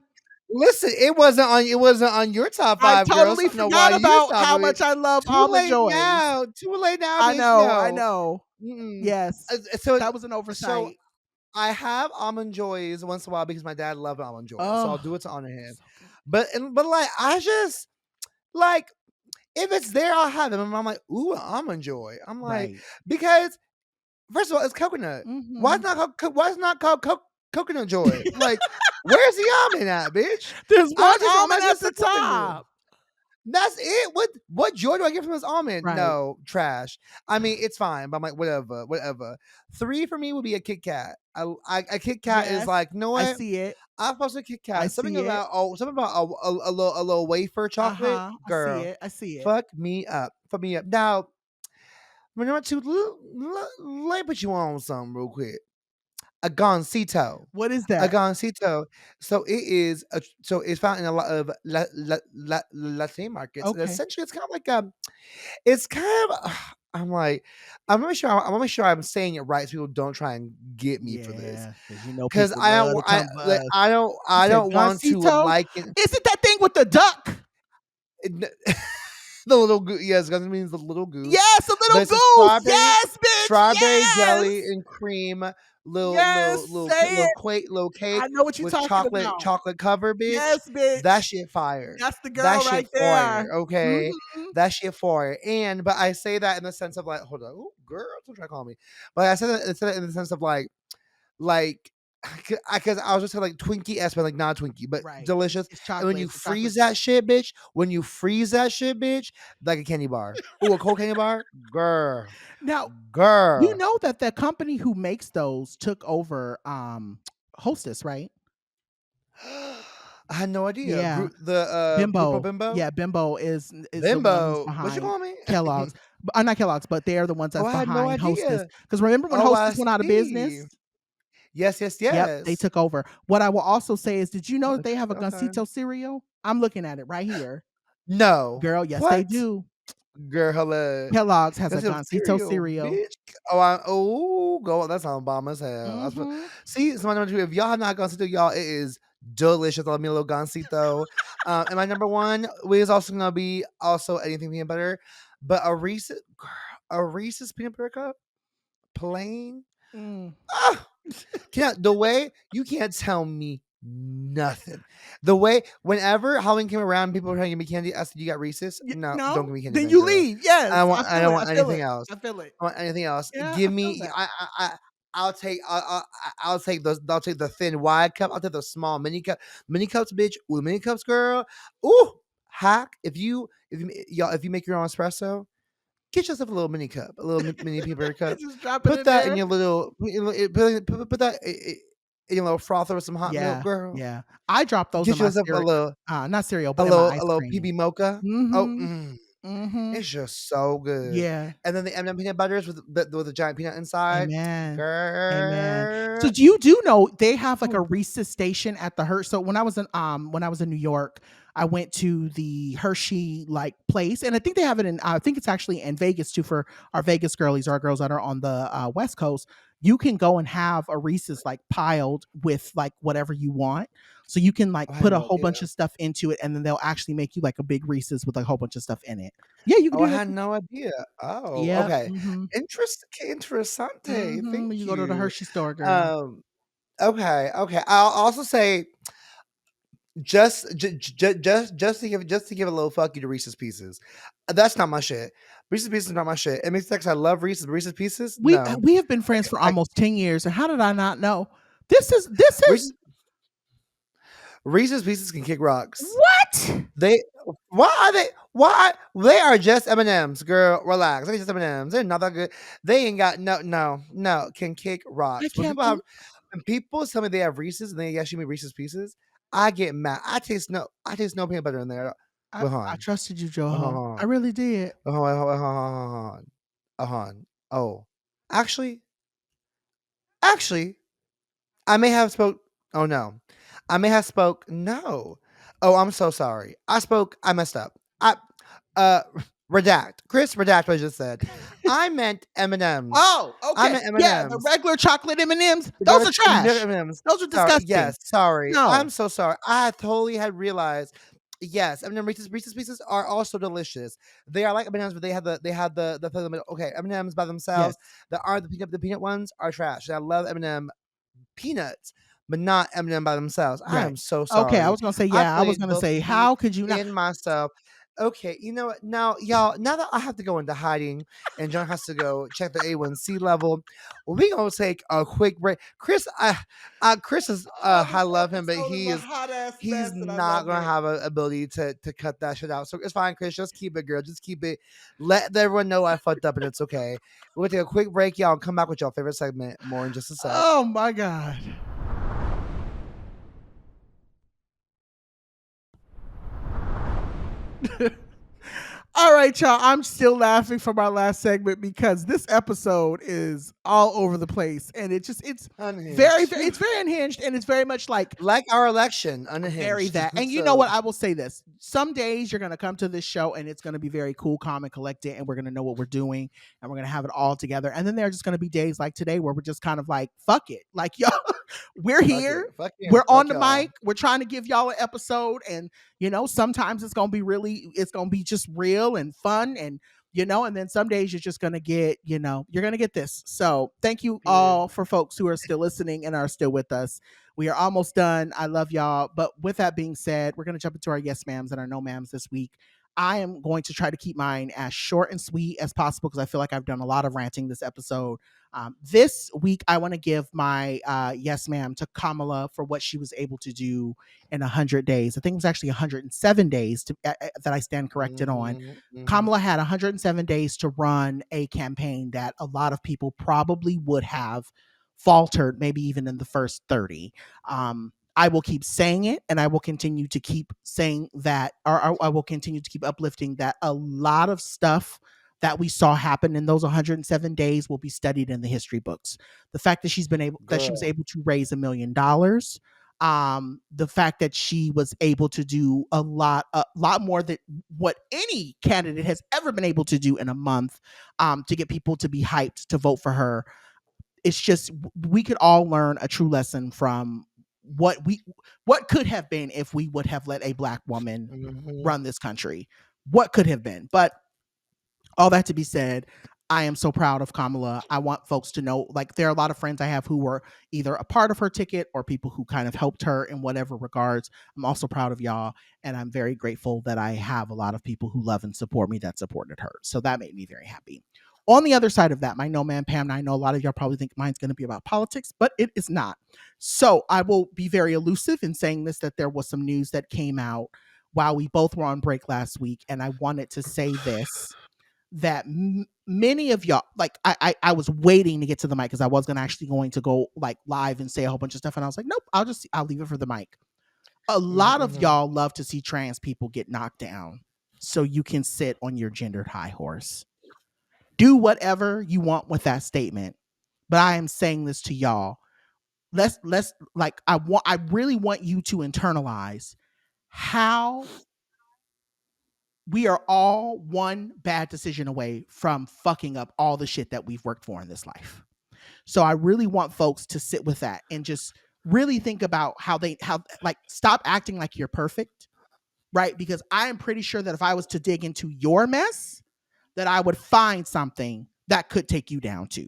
listen. It wasn't on your top I five, girls. totally I don't know why forgot you about how stopping me. much I love Too almond late joys. now. Too late now, I bitch. know, I No. know. Mm-mm. Yes. So That was an so oversight. I have almond joys once in a while because my dad loved almond joys, so I'll Oh, do it to honor him. so good. But like I just like if it's there, I'll have them. And I'm like, ooh, an almond joy. I'm like Right. because First of all, it's coconut. Why Mm-hmm. it's not called why it's not called coconut joy? Like, where's the almond at, bitch? There's I one just want my almond shit at to the coconut. top. That's it. What joy do I get from this almond? Right. No, trash. I mean, it's fine, but I'm like, whatever, whatever. 3 for me would be a Kit Kat. A Kit Kat is Yes. like, you know I what? see it. I'm supposed to Kit I Kat. see it. Something about a little wafer chocolate, Uh-huh. I see girl. it. I see it. Fuck me up. Fuck me up. Now, number 2, let me put you on something real quick. A gansito. What is A that? gansito. So it is so it's found in a lot of Latin markets. And Okay. essentially, it's kind of like it's kind of. I'm like, I'm gonna make sure I'm saying it right, so people don't try and get me for this, Yeah, because you know because people love to come for us. You I said don't want to gansito? liken Is it that thing with the duck? the little goose. Yes, because it means the little goose, Yes, a but little it's a goose. Yes, bitch. strawberry jelly Yes. and cream, Yes. Say it. little cake I know what you're with talking about. chocolate cover, bitch. Yes, That bitch. shit fire. That's the That girl shit right there. fire. Okay, Mhm. that shit fire. And but I say that in the sense of like, hold on, oh girl, don't try to call me. But I said it in the sense of like because I was just like Twinkie S, but like not Twinkie, but Right. delicious. It's And when chocolate. you It's a chocolate freeze chip. that shit, bitch, like a candy bar. Ooh, a cold candy bar, girl, Now, you girl. know that the company who makes those took over Hostess, right? I had no idea. Yeah. Grupo Bimbo. Bimbo, Yeah, Bimbo is the one who's Bimbo. What you behind call me? Kellogg's. Not Kellogg's, but they are the ones Oh, that's I had no behind Hostess. idea. Because remember when Oh, I Hostess went out of see. business? Yes, yes, Yep, they yes. took over. What I will also say is, did you know that they have a Okay. Gansito cereal? I'm looking at it right here. No. Girl, yes, they What? do. Girl, hello. Kellogg's has a That's your Gansito cereal, cereal. bitch. Go. That sounds bomb as hell. Mhm. See, so my number 2, if y'all have not gone to y'all, it is delicious. Love me a little gansito. And my number 1 is also gonna be also anything peanut butter, but a Reese's peanut butter cup, plain. Mm. Ah, can't the way you can't tell me nothing. The way whenever Halloween came around, people were trying to give me candy. I said, "You got Reese's? No, don't No? give me candy, Then then, you girl. leave. Yes, I don't want I feel anything it. else. I feel it. I want anything else. Yeah, I Give feel me. that. I'll take. I'll take those. I'll take the thin wide cup. I'll take the small mini cups, bitch. Ooh, mini cups, girl. Ooh, hack. If you make your own espresso, get yourself a little mini cup, a little mini peanut butter cup. Just drop it Put in that in there. your little. Put that in your little frother with some hot milk, Yeah, girl. yeah. I drop those in Get my yourself not cereal, but in my ice a little cream. PB mocha. Oh, Mhm. Mhm. it's just so good. Yeah. And then the M&M peanut butters with the giant peanut inside, Amen. Amen. So girl. do know they have like a Ooh, Reese's station at the Hershey. So when I was in New York, I went to the Hershey like place, and I think they have it in. I think it's actually in Vegas too for our Vegas girlies, our girls that are on the West Coast. You can go and have a Reese's like piled with like whatever you want. So you can like I had put a no whole idea. bunch of stuff into it, and then they'll actually make you like a big Reese's with a whole bunch of stuff in it. Yeah, you can Oh, I do that had too. no idea. Oh, Yep. okay. Mhm. Interessante. Mhm. Thank You go to the you. Hershey store, girl. Um, okay, okay. I'll also say just to give a little fuck you to Reese's Pieces. That's not my shit. Reese's Pieces is not my shit. It makes sense. I love Reese's Pieces. No, We have been friends for I almost 10 years, and how did I not know? This is Reese's Reese's Pieces can kick rocks. what? They why are they why they are just M&Ms, girl. Relax. They're just M&Ms. They're not that good. They ain't got no can kick I rocks. can't believe When people tell me they have Reese's and they actually make Reese's Pieces, I get mad. I taste no peanut butter in there. But hold I on. trusted you, Hold Joho. I on. really did. Hold on. Hold on. Oh. Actually, actually, I may have spoke. Oh no, I may have spoke. No. Oh, I'm so sorry. I messed up. Uh redact. Chris, redact what I just said. I meant M&Ms. Oh, I okay. meant Yeah, the M&Ms. regular chocolate M&Ms, those Regular are trash. M&Ms. Those are Sorry. disgusting. Yes, sorry. No. I'm so sorry. I totally had realized. Yes, M&M Reese's Pieces are also delicious. They are like M&Ms, but they had the filling. Okay, M&Ms by Yes. themselves, the peanut ones are trash. And I love M&M peanuts, but not M&M by themselves. I Right. am so Okay, I sorry. was gonna say, I yeah, I was played gonna both say, the how could you not? in myself. Okay, you know what? Now, y'all, now that I have to go into hiding and John has to go check the A1C level, we gonna take a quick break. Chris is Oh, I this love him, but episode is a hot ass he's mess, and I not love gonna it. have an ability to cut that shit out. So it's fine, Chris. Just keep it, girl. Just keep it. Let everyone know I fucked up and it's okay. We're gonna take a quick break, y'all, and come back with y'all favorite segment more in just a sec. Oh my god. All right, y'all. I'm still laughing from our last segment because this episode is all over the place, and it's very, Unhinged. it's very unhinged, and it's very much like Like our election, very unhinged. that. And you know So what? I will say this. Some days you're going to come to this show and it's going to be very cool, calm, and collected, and we're going to know what we're doing and we're going to have it all together. And then there are just going to be days like today where we're just kind of like, fuck it. Like, yo, we're fuck it. here. Fuck him. We're on Fuck the y'all. mic. We're trying to give y'all an episode. And, sometimes it's going to be it's going to be just real and fun. And then some days you're just going to get, you're going to get this. So thank you Period. all for folks who are still listening and are still with us. We are almost done. I love y'all. But with that being said, we're going to jump into our yes ma'ams and our no ma'ams this week. I am going to try to keep mine as short and sweet as possible because I feel like I've done a lot of ranting this episode. This week, I want to give my yes ma'am to Kamala for what she was able to do in 100 days. I think it was actually 107 days that I stand corrected on. Mm-hmm, mm-hmm. Kamala had 107 days to run a campaign that a lot of people probably would have faltered, maybe even in the first 30. I will keep saying it and I will continue to keep saying that, or I will continue to keep uplifting that a lot of stuff that we saw happen in those 107 days will be studied in the history books. The fact that she was Girl. able to raise $1 million, the fact that she was able to do a lot more than what any candidate has ever been able to do in a month, to get people to be hyped to vote for her. It's just, we could all learn a true lesson from what could have been if we would have let a black woman Mm-hmm. run this country. What could have been. But all that to be said, I am so proud of Kamala. I want folks to know, like, there are a lot of friends I have who were either a part of her ticket or people who kind of helped her in whatever regards. I'm also proud of y'all, and I'm very grateful that I have a lot of people who love and support me that supported her. So that made me very happy. On the other side of that, my no man Pam, and I know a lot of y'all probably think mine's going to be about politics, but it is not. So I will be very elusive in saying this, that there was some news that came out while we both were on break last week, and I wanted to say this, that many of y'all, like, I was waiting to get to the mic because I was going to go like live and say a whole bunch of stuff, and I was like, nope, I'll leave it for the mic. A lot of Mm-hmm. y'all love to see trans people get knocked down so you can sit on your gendered high horse. Do whatever you want with that statement, but I am saying this to y'all. Let's like, I really want you to internalize how we are all one bad decision away from fucking up all the shit that we've worked for in this life. So I really want folks to sit with that and just really think about how like, stop acting like you're perfect, right? Because I am pretty sure that if I was to dig into your mess, that I would find something that could take you down too.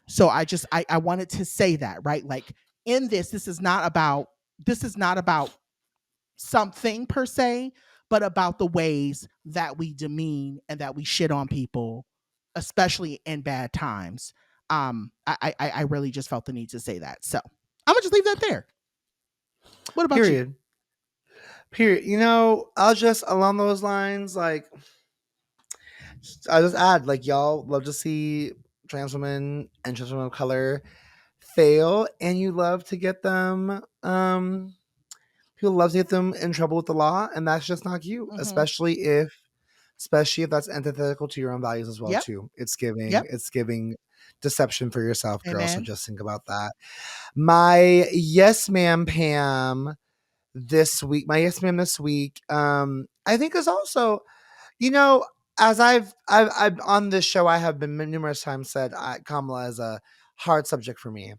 So I wanted to say that, right? Like, in this is not about something per se, but about the ways that we demean and that we shit on people, especially in bad times. I really just felt the need to say that. So I'm gonna just leave that there. What about you? Period. Period. You know, I'll just along those lines, like I'll just add, like, y'all love to see trans women and trans women of color fail, and you love to get them people love to get them in trouble with the law, and that's just not cute, Mm-hmm. especially if that's antithetical to your own values as well Yep. too. It's giving deception for yourself, girl. So Amen. just think about that. My yes ma'am Pam this week, my yes ma'am this week, I think is also, you know, as I've on this show, I have been numerous times said Kamala is a hard subject for me,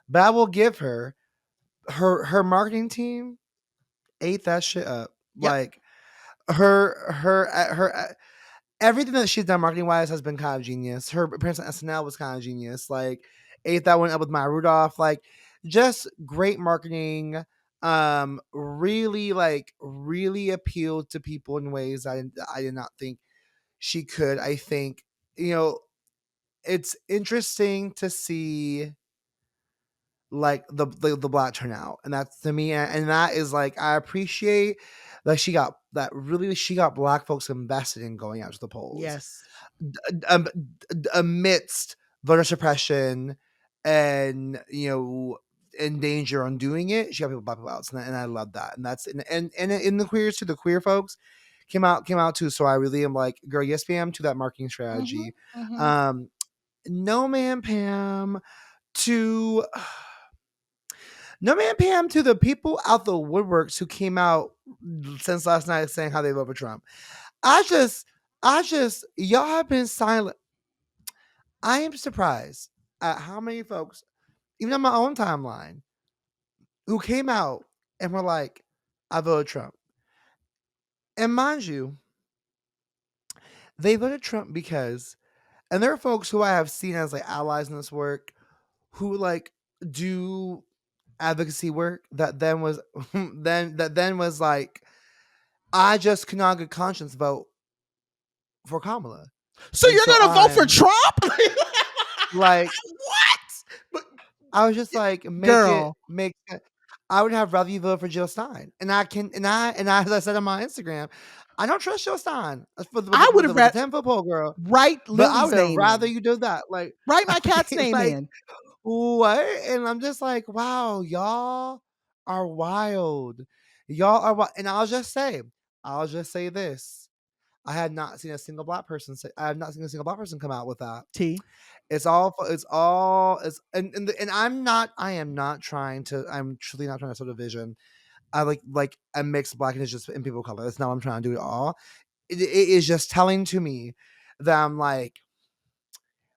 but I will give her marketing team ate that shit up. Yep. Like her everything that she's done marketing wise has been kind of genius. Her appearance on SNL was kind of genius. Like ate that one up with Maya Rudolph. Like just great marketing. really like really appealed to people in ways I did not think she could. I think, you know, it's interesting to see like the black turnout, and that's to me, and that is like I appreciate that she got black folks invested in going out to the polls Yes. amidst voter suppression and, you know, in danger on doing it. She got black people out, and I love that. And that's and in the queers too, the queer folks came out too. So I really am like, girl, yes, ma'am, to that marketing Mhm. strategy. Mhm. Um, no, ma'am, Pam, to no, man, Pam, to the people out the woodworks who came out since last night saying how they vote for Trump. I just, y'all have been silent. I am surprised at how many folks, even on my own timeline, who came out and were like, I voted Trump. And mind you, they voted Trump because, and there are folks who I have seen as like allies in this work who like do advocacy work that then was then was like, I just cannot good conscience vote for Kamala. So And you're so gonna vote for I'm Trump? like, What? But I was just like, girl, make I would have rather you vote for Jill Stein. And I can, and I, as I said on my Instagram, I don't trust Jill Stein I would have with the read 10-foot pole girl, write but I Lily's would have name rather in. you do that. Write my cat's name like, in. what? And I'm just like, wow, y'all are wild. Y'all are wild. And I'll just say this. I had not seen a single black person say. I have not seen a single black person come out with that. T. It's and I'm not. I am not trying to. I'm truly not trying to sow division. I like a mixed black and it's just in people of color. That's not what I'm trying to do at all. It is just telling to me that I'm like,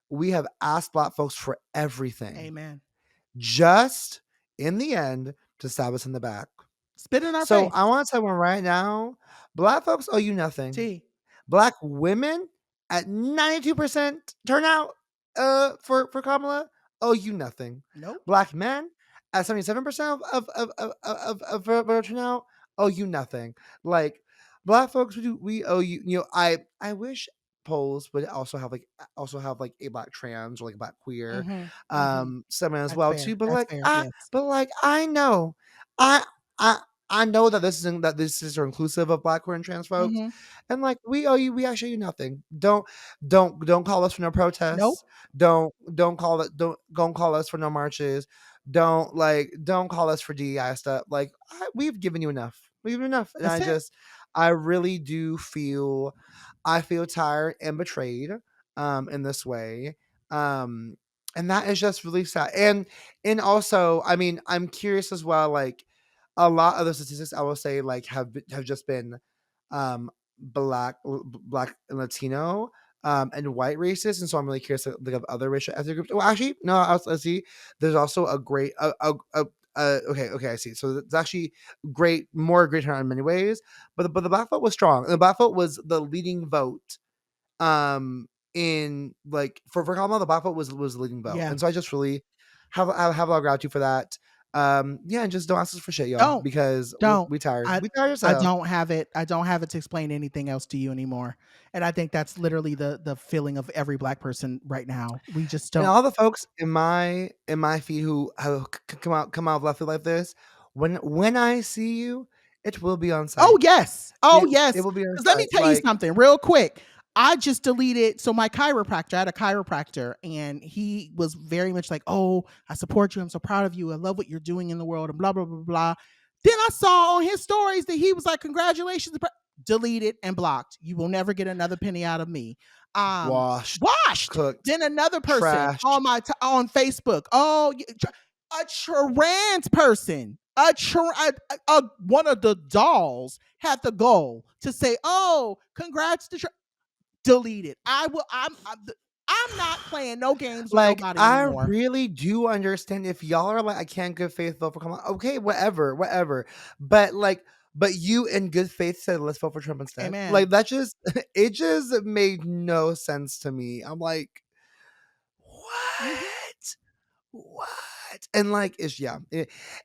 we have asked black folks for everything, Amen. just in the end to stab us in the back. Spit in our So I face. want to tell one right now, black folks owe you nothing. T. Black women at 92% turnout for Kamala owe you nothing. Nope. Black men at 77% of voter turnout owe you nothing. Like, black folks, we owe you. You know, I wish polls would also have like a black trans or like a black queer Mhm. Mhm. someone as That's well fair. too. But That's like fair. I Yes. but like I know I I I know that this is inclusive of black, queer, and trans folks, Mhm. and like we owe you, we actually owe you nothing. Don't call us for no Nope. protests. Don't call us for no marches. Don't call us for DEI stuff. Like we've given you enough. We've given enough, and That's it. I really do feel I feel tired and betrayed in this way. Um and that is just really sad. And also, I mean, I'm curious as well, like a lot of the statistics I will say like have just been black and Latino and white races, and so I'm really curious like of other racial ethnic groups. Well, actually, no, let's see. There's also a great okay, I see. So it's actually great turnout in many ways, but the black vote was strong. The black vote was the leading vote in like for Kamala. The black vote was the leading vote, Yeah. and so I just really have a lot of gratitude for that. Yeah, and just don't ask us for shit, y'all, Don't. because Don't. we tired. I We tired I yourself. don't have it. I don't have it to explain anything else to you anymore. And I think that's literally the feeling of every black person right now. We just And don't. all the folks in my feed who come out of left field like this, when I see you, it will be on Oh, site. yes. Oh, It yes. will be on Because let me site. tell you Like, something real quick. I just deleted. So my chiropractor, I had a chiropractor, and he was very much like, "Oh, I support you. I'm so proud of you. I love what you're doing in the world," and blah blah blah blah. Then I saw on his stories that he was like, "Congratulations." Deleted and blocked. You will never get another penny out of me. washed, Washed. cooked, Then another person trashed. on Facebook. Oh, a trans person, one of the dolls had the goal to say, "Oh, congrats to delete it." I'm not playing no games with Like, nobody I anymore. really do understand if y'all are like, I can't good faith vote for Kamala. Okay, whatever. But like, but you in good faith said let's vote for Trump instead. Amen. Like that just it just made no sense to me. I'm like, Mhm. what? What? And like, it's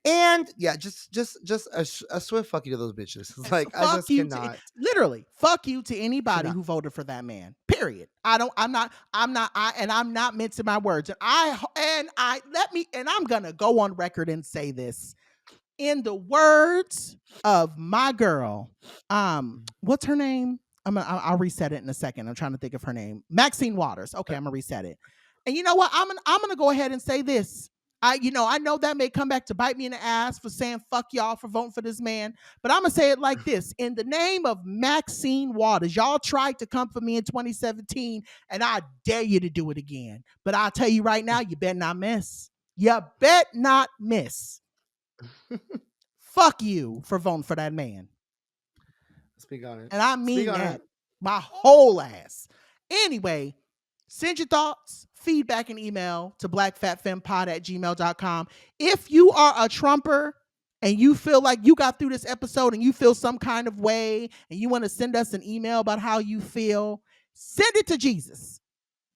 and yeah, just a swift fuck you to those bitches. It's like I Fuck just you to cannot, literally fuck you to anybody cannot. who voted for that man. Period. I'm not mincing my words. And I'm gonna go on record and say this. In the words of my girl, what's her name? I'll reset it in a second. I'm trying to think of her name. Maxine Waters. Okay, I'm gonna reset it. And you know what? I'm gonna go ahead and say this. I know that may come back to bite me in the ass for saying fuck y'all for voting for this man, but I'm gonna say it like this: in the name of Maxine Waters, y'all tried to come for me in 2017, and I dare you to do it again. But I'll tell you right now, you better not miss. You bet not miss. Fuck you for voting for that man. Speak on it. And I Speak mean on that. it. My whole ass. Anyway, send your thoughts, feedback, and email to black.fat.femme@gmail.com. If you are a Trumper and you feel like you got through this episode and you feel some kind of way and you want to send us an email about how you feel, send it to Jesus.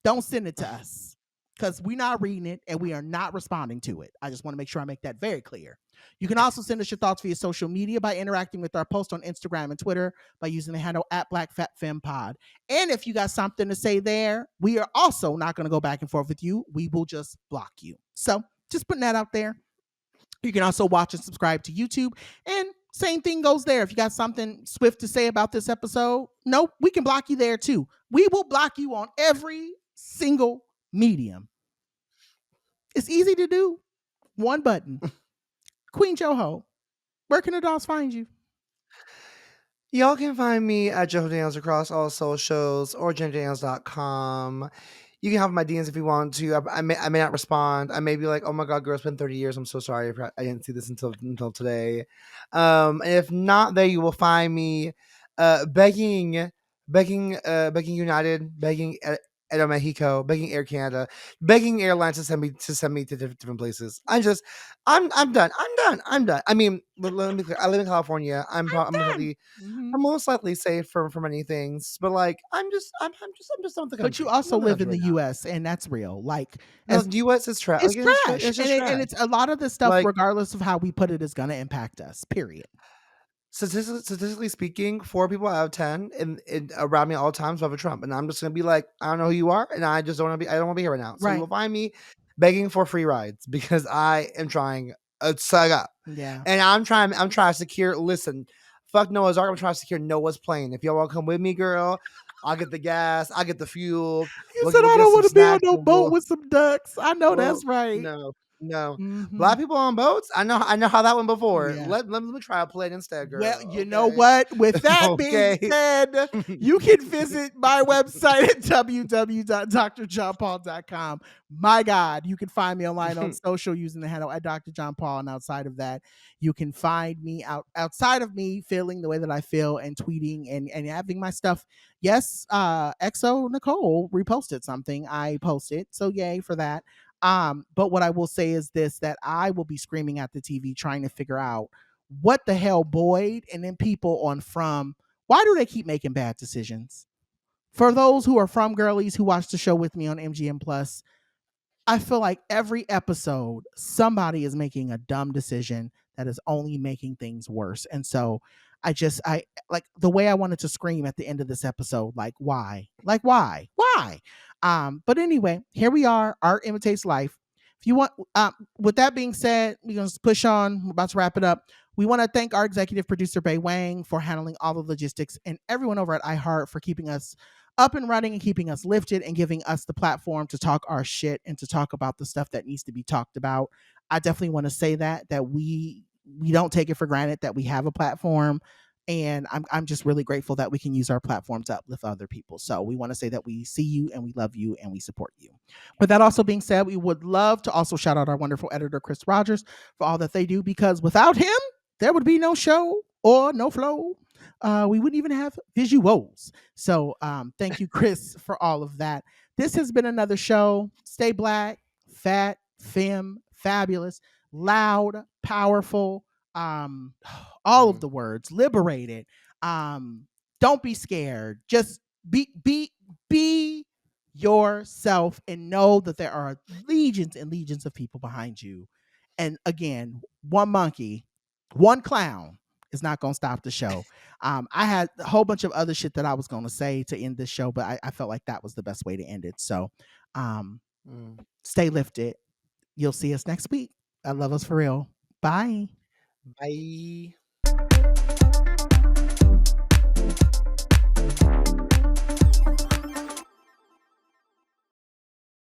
Don't send it to us because we're not reading it and we are not responding to it. I just want to make sure I make that very clear. You can also send us your thoughts via social media by interacting with our post on Instagram and Twitter by using the handle @BlackFatFemmePod. And if you got something to say there, we are also not going to go back and forth with you. We will just block you. So just putting that out there. You can also watch and subscribe to YouTube. And same thing goes there. If you got something swift to say about this episode, nope, we can block you there too. We will block you on every single medium. It's easy to do. One button. Queen Joho, where can the dolls find you? Y'all can find me at Joho Daniels across all socials or JenDaniels.com. You can have my DMs if you want to. I may not respond. I may be like, oh my God, girl, it's been 30 years. I'm so sorry. I didn't see this until today. And if not, there you will find me begging United, begging Aeromexico, begging Air Canada, begging airlines to send me to different places. I'm done. I'm done. I mean, let me be clear. I live in California. I'm Done. really Mm-hmm. I'm most likely safe from many things, but like I'm just done with the But you country. I'm also done with the live in country the right now. U.S. and that's real. Like, No, as the U.S. is trash. it's Like trash, it's just trash. and it's a lot of the stuff, Like regardless of how we put it, is going to impact us. Period. statistically speaking, 4 people out of 10 in around me all times love a Trump, and I'm just gonna be like, I don't know who you are, and I just don't want to be. I don't want to be here right now. So you Right. will find me begging for free rides because I am trying to suck up, Yeah. and I'm trying to secure. Listen, fuck Noah's Ark. I'm trying to secure Noah's plane. If y'all want to come with me, girl, I'll get the gas. I'll get the fuel. You said We'll I get don't some want to be on snacks. no boat with some ducks. I know Well, that's right. no, no. Mm-hmm. Black people on boats. I know how that went before. Yeah. Let me try a plane instead, Well, girl. you know Okay, what? With that being okay. said, you can visit my website at www.drjohnpaul.com. My God, you can find me online on social using the handle at Dr. John Paul. And outside of that, you can find me outside of me feeling the way that I feel and tweeting and having my stuff. Yes, XO Nicole reposted something I posted. So yay for that. But what I will say is this, that I will be screaming at the TV trying to figure out what the hell, Boyd, and then people on From, why do they keep making bad decisions? For those who are From girlies who watch the show with me on MGM Plus, I feel like every episode somebody is making a dumb decision that is only making things worse. And so I like the way I wanted to scream at the end of this episode, like why? Like why? But anyway, here we are. Art imitates life. If you want, with that being said, we're gonna push on. We're about to wrap it up. We want to thank our executive producer Bei Wang for handling all the logistics, and everyone over at iHeart for keeping us up and running and keeping us lifted and giving us the platform to talk our shit and to talk about the stuff that needs to be talked about. I definitely want to say that we don't take it for granted that we have a platform, and I'm just really grateful that we can use our platform to uplift other people. So we want to say that we see you and we love you and we support you. With that also being said, we would love to also shout out our wonderful editor Chris Rogers for all that they do, because without him there would be no show or no flow. We wouldn't even have visuals. So thank you, Chris, for all of that. This has been another show. Stay black, fat, femme, fabulous, loud, powerful, all of the words, liberated. Don't be scared. Just be yourself and know that there are legions and legions of people behind you And again, one monkey, one clown is not going to stop the show. I had a whole bunch of other shit that I was going to say to end this show, but I felt like that was the best way to end it. So um, Mm. stay lifted. You'll see us next week. I love us for real. Bye. Bye.